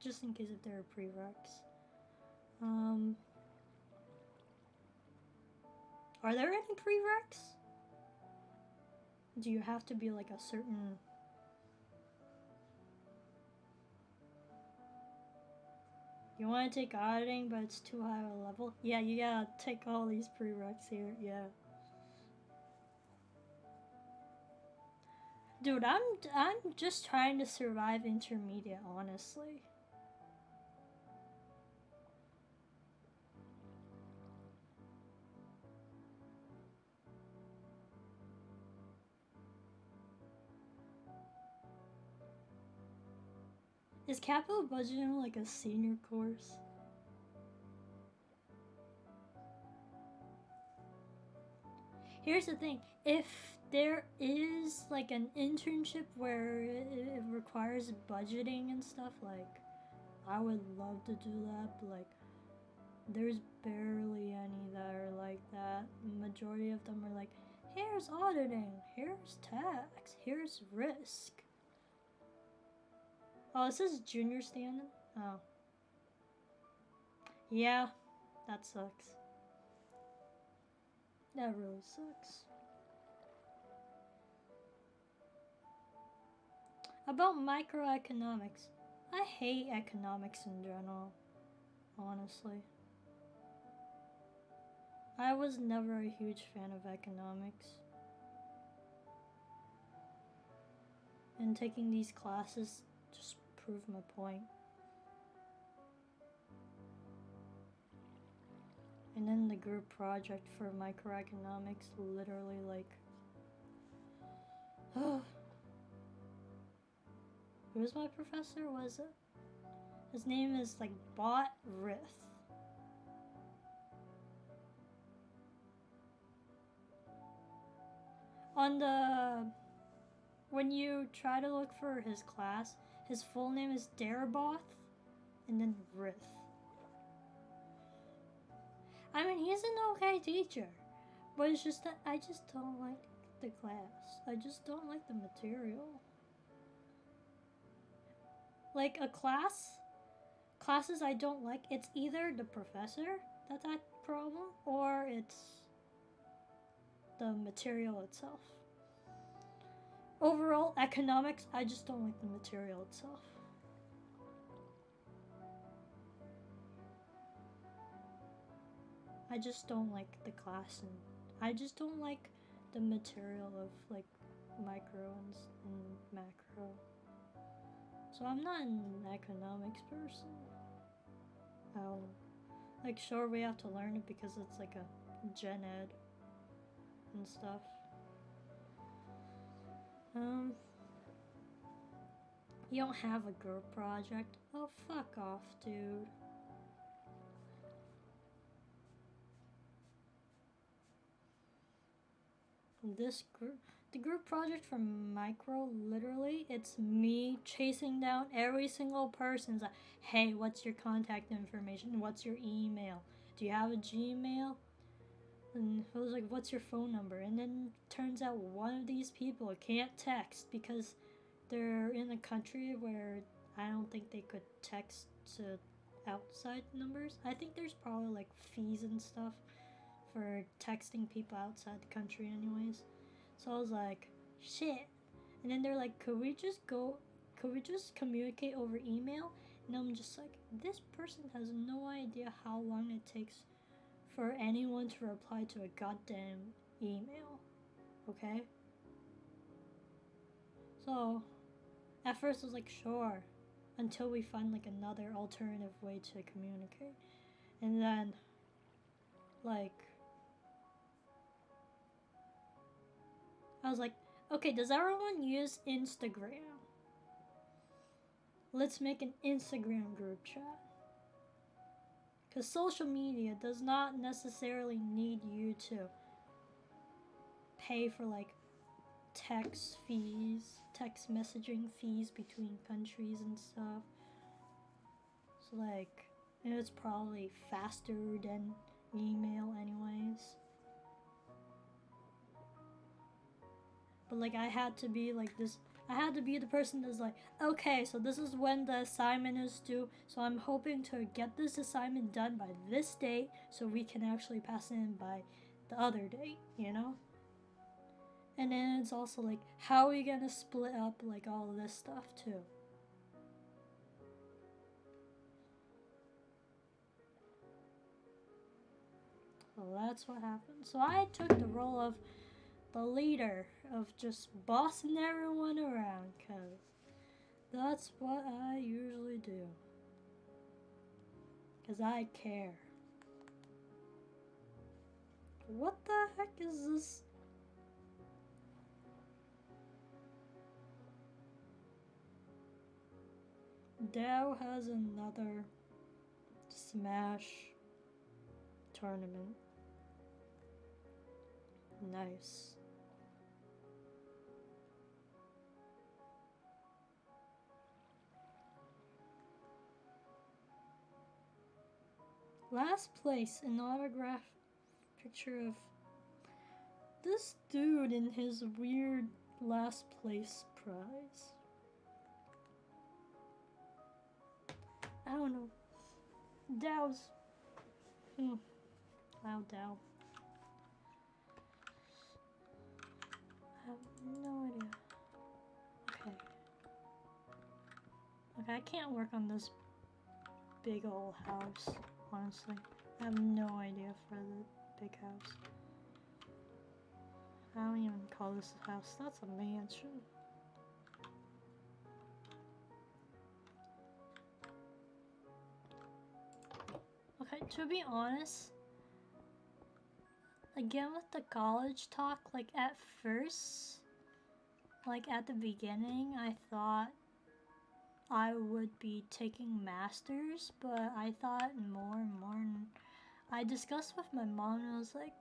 Just in case if there are prereqs. Are there any prereqs? Do you have to be like a certain... You want to take auditing, but it's too high a level? Yeah, you gotta take all these prereqs here, yeah. Dude, I'm just trying to survive intermediate, honestly. Is capital budgeting like a senior course? Here's the thing, if there is like an internship where it requires budgeting and stuff, like I would love to do that, but like there's barely any that are like that. Majority of them are like, here's auditing, here's tax, here's risk. Oh, it says junior stand-in? Oh. Yeah, that sucks. That really sucks. About microeconomics. I hate economics in general, honestly. I was never a huge fan of economics. And taking these classes just proved my point. And then the group project for microeconomics literally like... Who's my professor, was it? His name is like Bot Rith. On the... When you try to look for his class, his full name is Daraboth, and then Rith. I mean, he's an okay teacher, but it's just that I just don't like the class. I just don't like the material. Like classes I don't like, it's either the professor that's that problem or it's the material itself. Overall, economics, I just don't like the material itself. I just don't like the class, and I just don't like the material of like micro and macro. So I'm not an economics person. Like sure we have to learn it because it's like a gen ed and stuff. You don't have a group project? Oh, fuck off, dude. The group project from Micro, literally, it's me chasing down every single person. It's like, hey, what's your contact information? What's your email? Do you have a Gmail? And it was like, what's your phone number? And then turns out one of these people can't text because they're in a country where I don't think they could text to outside numbers. I think there's probably like fees and stuff for texting people outside the country, anyways. So I was like, shit. And then they're like, could we just communicate over email? And I'm just like, this person has no idea how long it takes for anyone to reply to a goddamn email. Okay? So, at first I was like, sure. Until we find like another alternative way to communicate. And then, like, I was like, okay, does everyone use Instagram? Let's make an Instagram group chat. Because social media does not necessarily need you to pay for like text messaging fees between countries and stuff. So like, and it's probably faster than email anyways. But like I had to be the person that's like, okay, so this is when the assignment is due, so I'm hoping to get this assignment done by this date so we can actually pass it in by the other date, you know? And then it's also like, how are we gonna split up like all of this stuff too? Well, that's what happened. So I took the role of the leader, of just bossing everyone around, because that's what I usually do. Because I care. What the heck is this? Dow has another Smash tournament. Nice. Last place, an autograph picture of this dude in his weird last place prize. I don't know. Dow's. Wow, Dow. I have no idea. Okay, I can't work on this big old house, honestly. I have no idea for the big house. I don't even call this a house. That's a mansion. Okay, to be honest, again with the college talk, like at first, like at the beginning, I thought I would be taking masters, but I thought more and more, and I discussed with my mom, and I was like,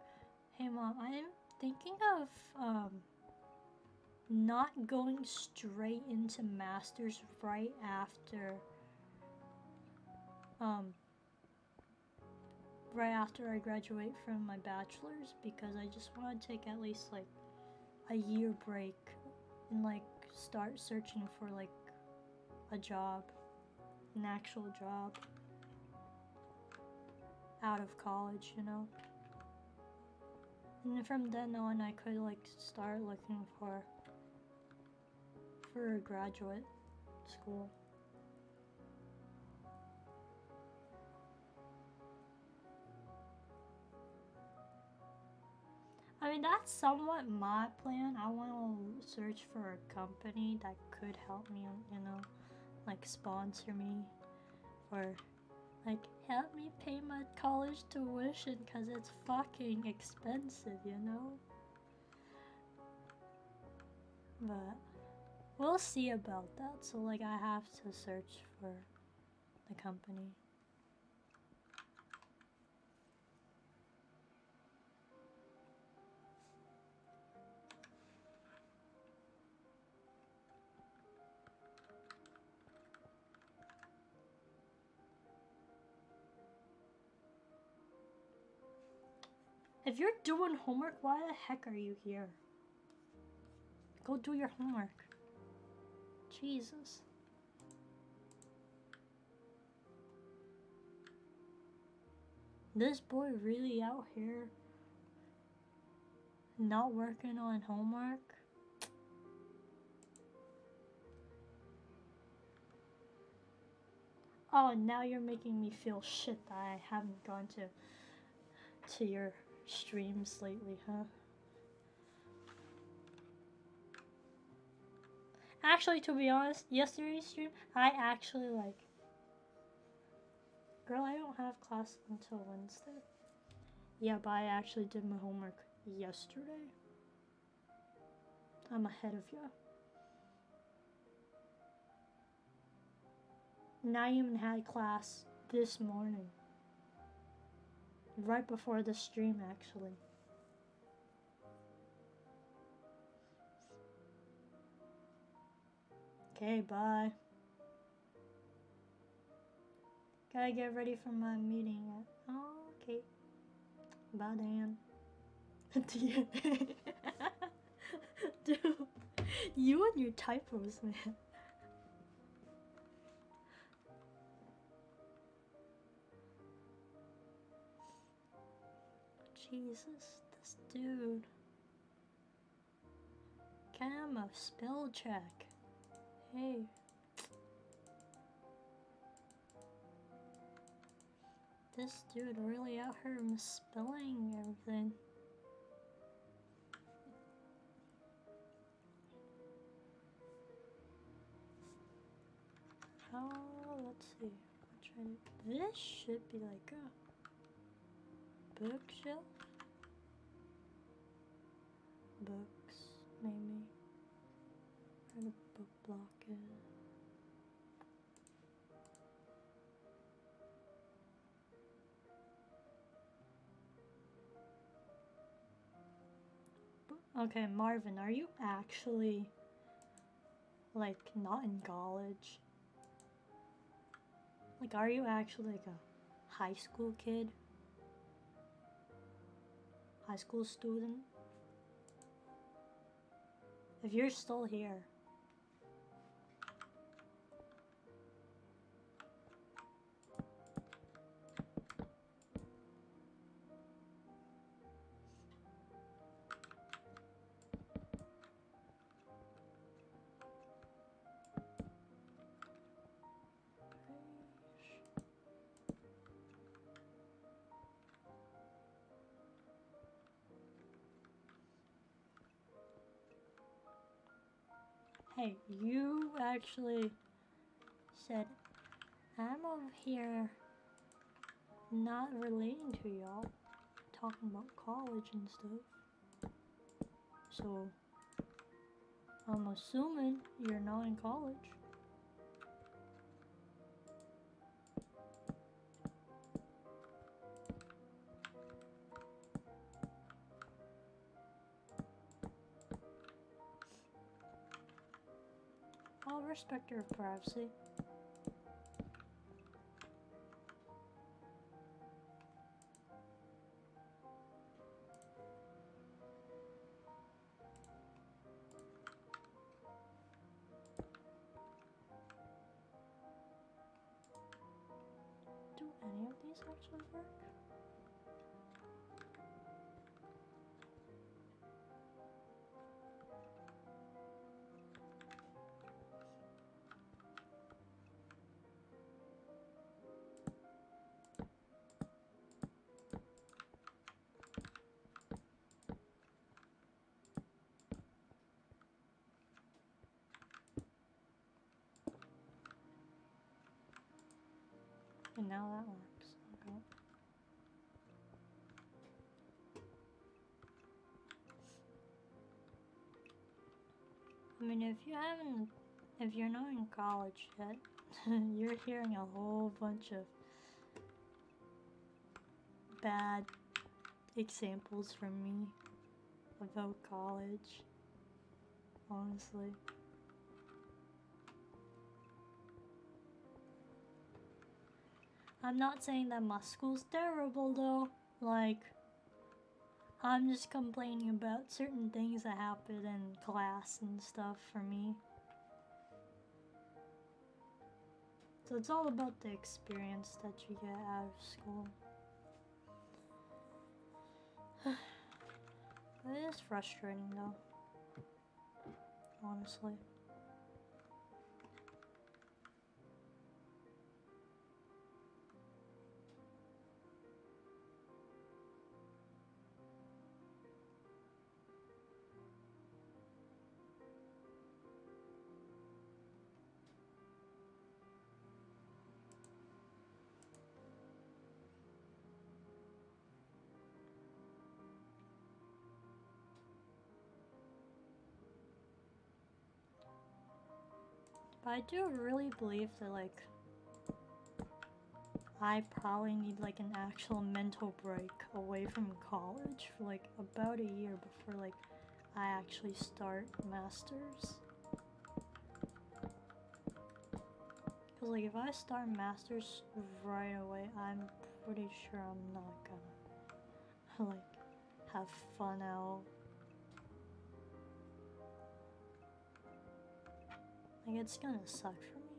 hey mom, I'm thinking of not going straight into masters right after I graduate from my bachelor's, because I just want to take at least like a year break and like start searching for like a job an actual job out of college, you know. And from then on, I could like start looking for a graduate school. I mean, that's somewhat my plan. I want to search for a company that could help me, you know, like sponsor me or like help me pay my college tuition because it's fucking expensive, you know? But we'll see about that. So like I have to search for the company. If you're doing homework, why the heck are you here? Go do your homework. Jesus. This boy really out here not working on homework? Oh, now you're making me feel shit that I haven't gone to your streams lately, huh? Actually, to be honest, yesterday's stream, I actually like... Girl, I don't have class until Wednesday. Yeah, but I actually did my homework yesterday. I'm ahead of you. And I even had class this morning. Right before the stream, actually. Okay, bye. Gotta get ready for my meeting. Oh, okay. Bye, Dan. Dude, you and your typos, man. Jesus, this dude. Get him a spell check. Hey. This dude really out here misspelling everything. Oh, let's see. This should be like a bookshelf. Books, maybe. Where the book block is. Okay, Marvin, are you actually like not in college? Like, are you actually like a high school kid? High school student? If you're still here. Hey, you actually said, I'm over here not relating to y'all, talking about college and stuff. So, I'm assuming you're not in college. I'll respect your privacy. much of work. And now that works. Okay. I mean, if you're not in college yet, you're hearing a whole bunch of bad examples from me about college, honestly. I'm not saying that my school's terrible though, like, I'm just complaining about certain things that happen in class and stuff for me. So it's all about the experience that you get out of school. It is frustrating though, honestly. But I do really believe that, like, I probably need, like, an actual mental break away from college for, like, about a year before, like, I actually start masters. Because, like, if I start masters right away, I'm pretty sure I'm not gonna, like, have fun out. Like, it's gonna suck for me.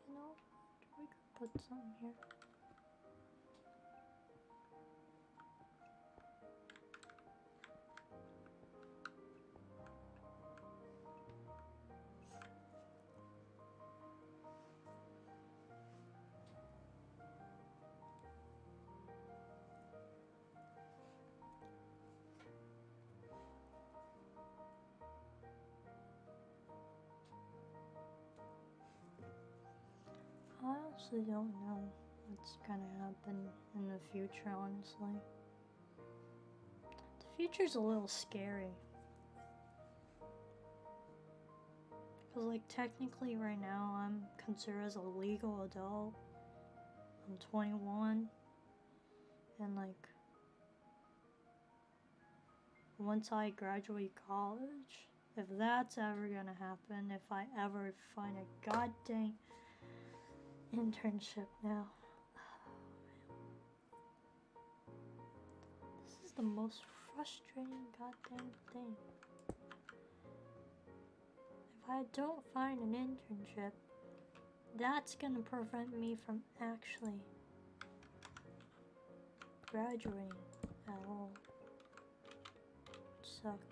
You know, we could put something here. I honestly don't know what's gonna happen in the future, honestly. The future's a little scary. Because, like, technically right now I'm considered as a legal adult. I'm 21. And, like, once I graduate college, if that's ever gonna happen, if I ever find a goddamn internship now. This is the most frustrating goddamn thing. If I don't find an internship, that's gonna prevent me from actually graduating at all. It sucks.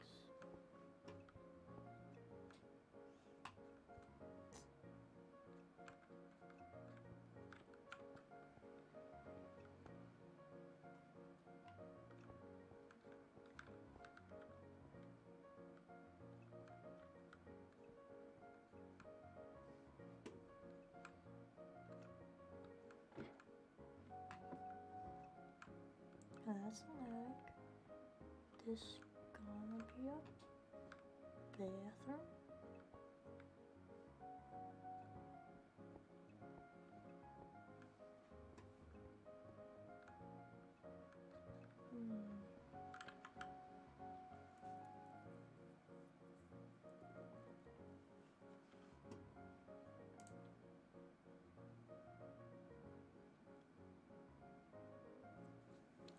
Oh, that's an egg. This gonna be a bathroom.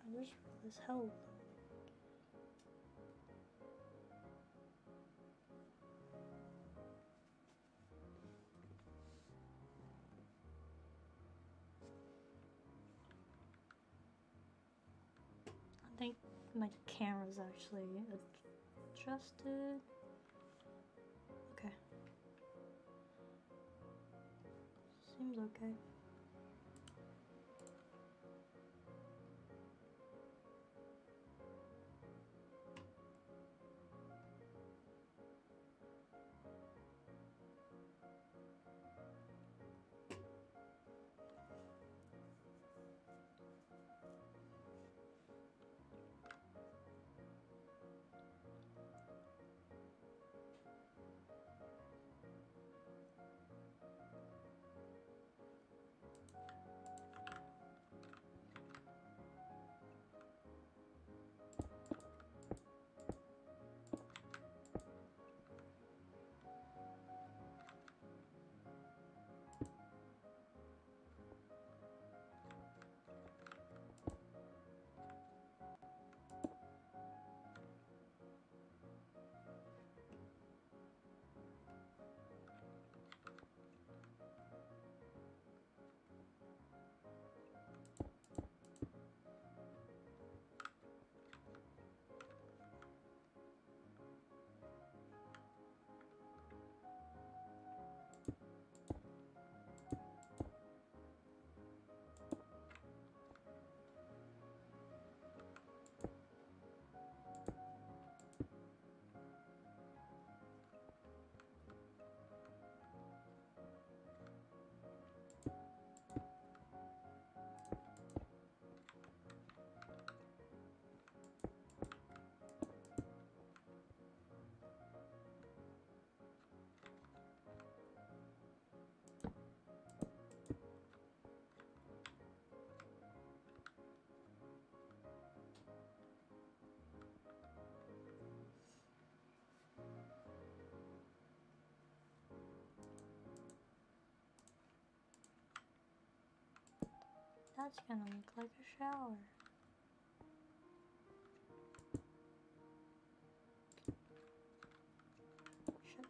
I just realized how think my camera's actually adjusted. Okay. Seems okay. That's gonna look like a shower. Shit.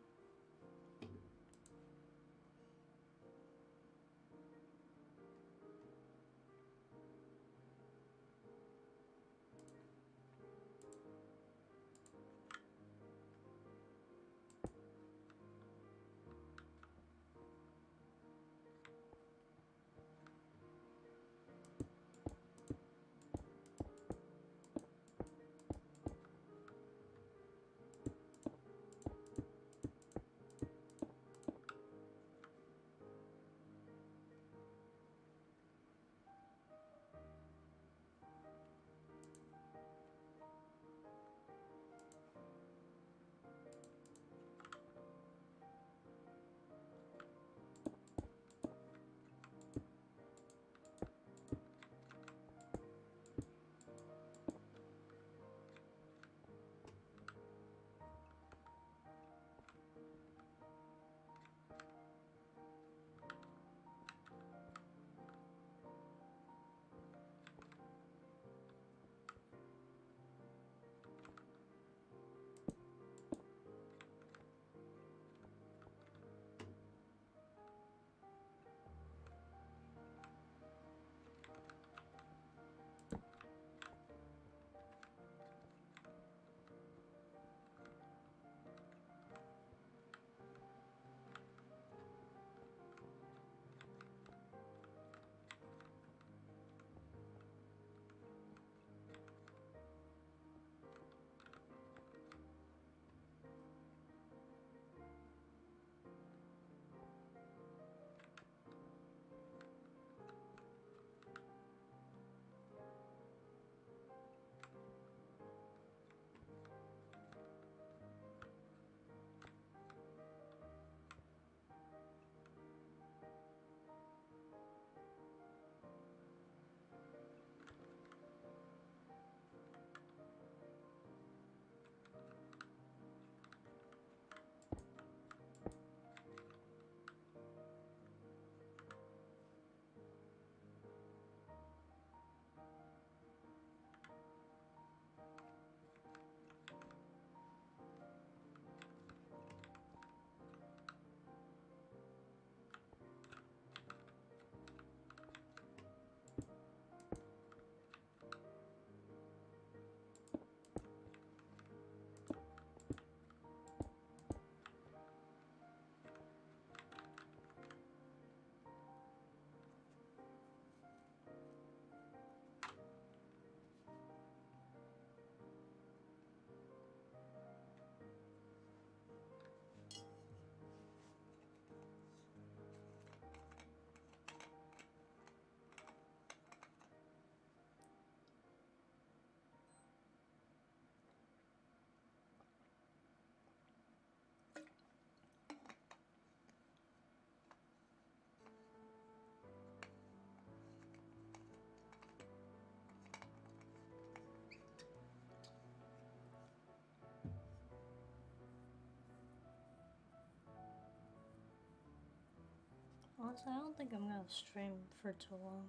Honestly, I don't think I'm gonna stream for too long.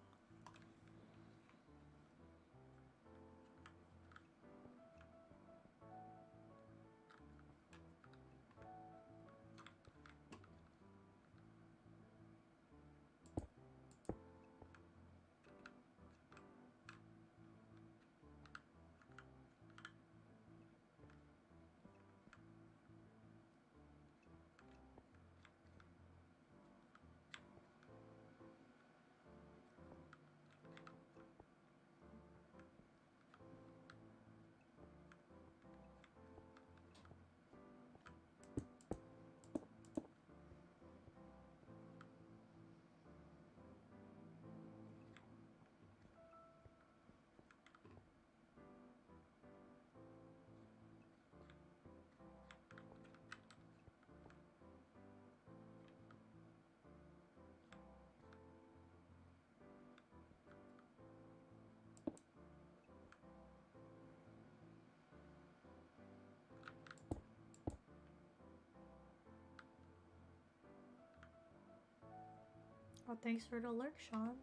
Oh, thanks for the lurk, Sean.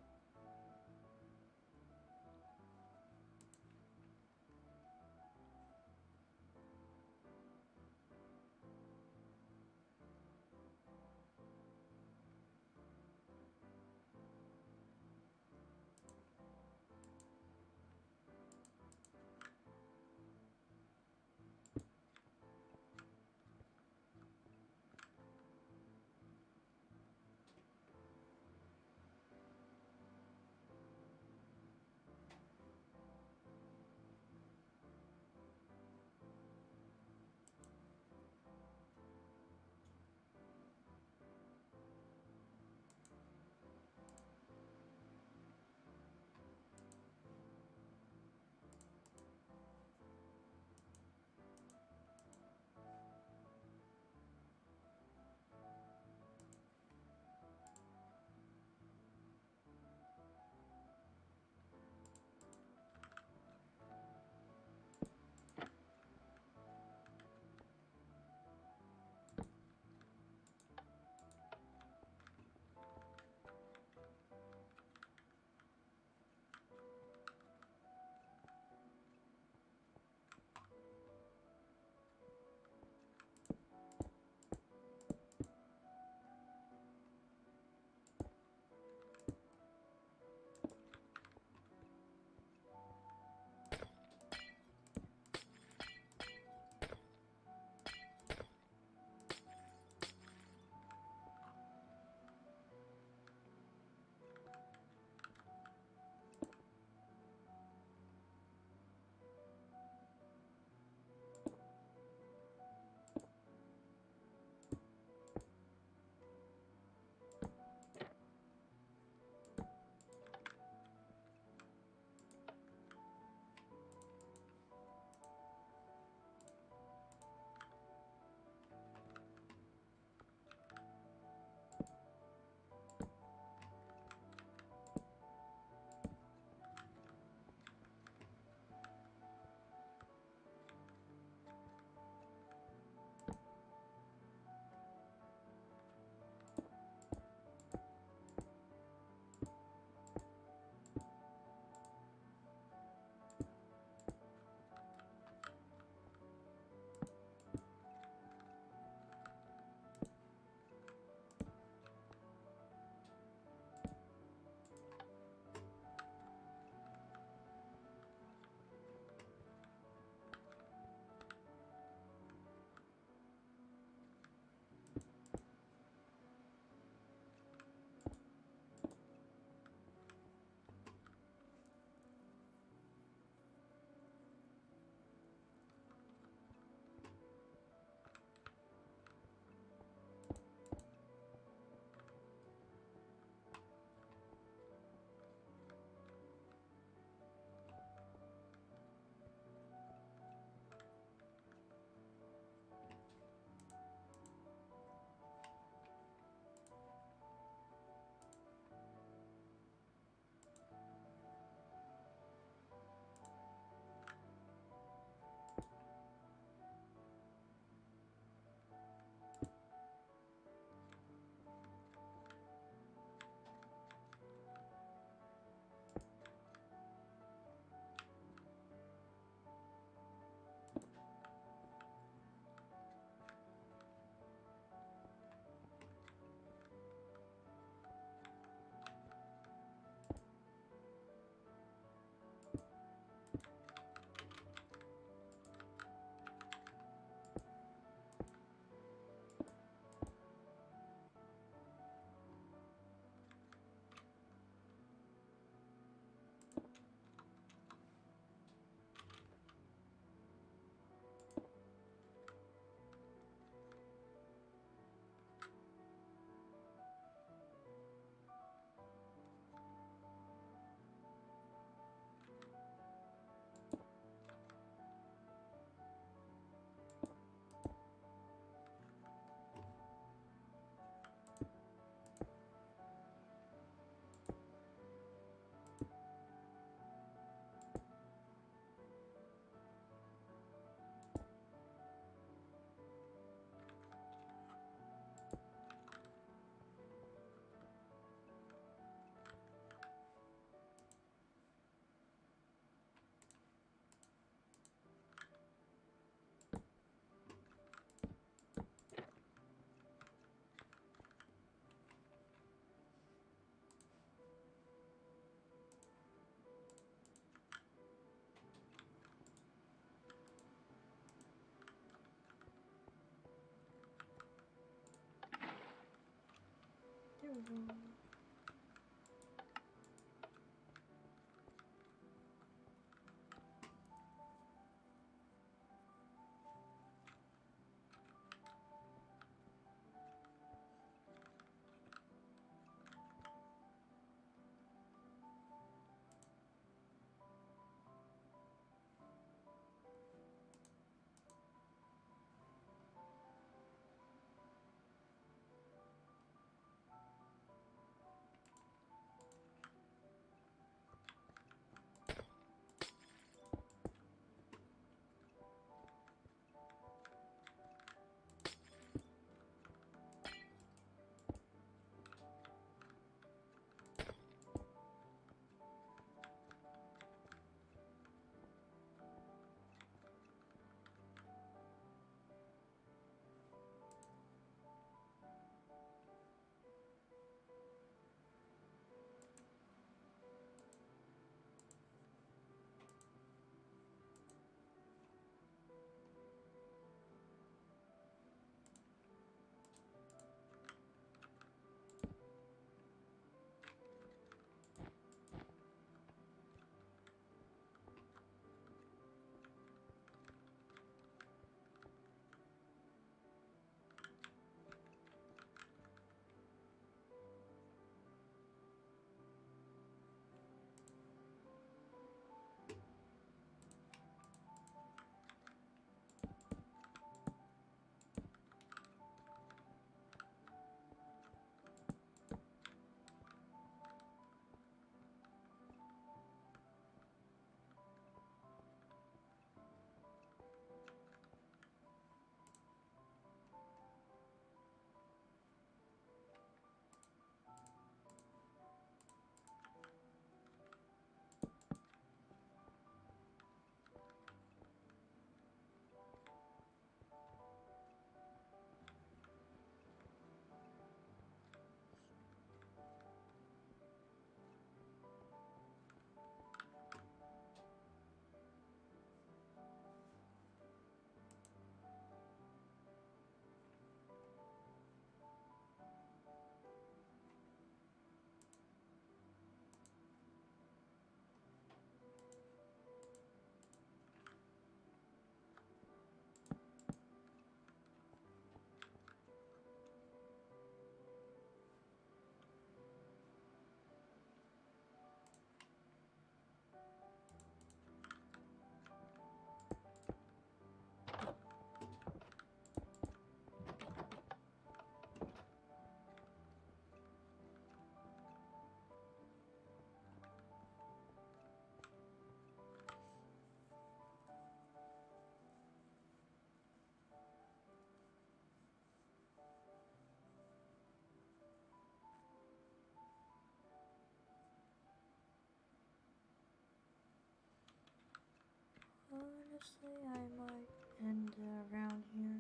Honestly, I might end it around here.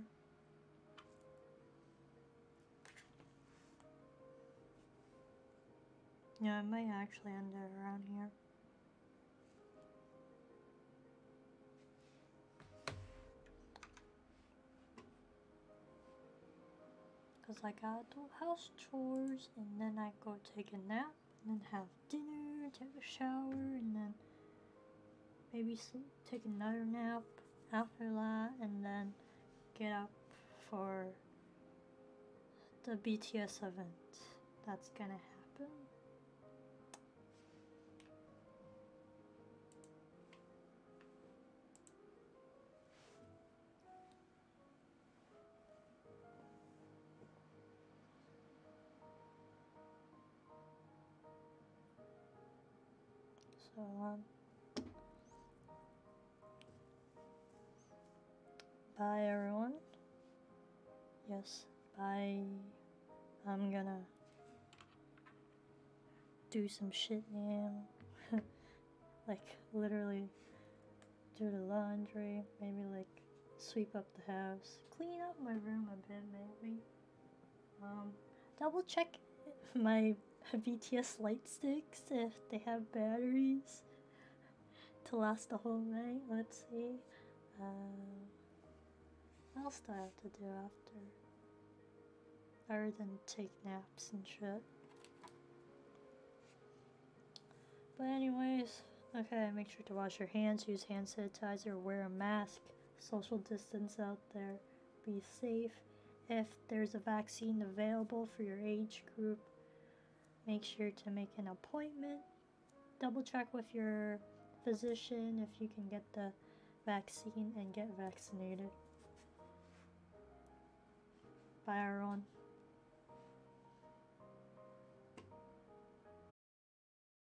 Yeah, I might actually end it around here. Because I gotta do house chores, and then I go take a nap, and then have dinner, take a shower, and then maybe sleep, take another nap after that, and then get up for the BTS event that's gonna happen. So, bye everyone. Yes, bye. I'm gonna do some shit now. Like, literally do the laundry, maybe like sweep up the house, clean up my room a bit, maybe. Double check my BTS light sticks if they have batteries to last the whole night. Let's see. What else do I have to do after? Other than take naps and shit. But anyways, okay, make sure to wash your hands, use hand sanitizer, wear a mask, social distance out there, be safe. If there's a vaccine available for your age group, make sure to make an appointment. Double check with your physician if you can get the vaccine and get vaccinated. Bye everyone.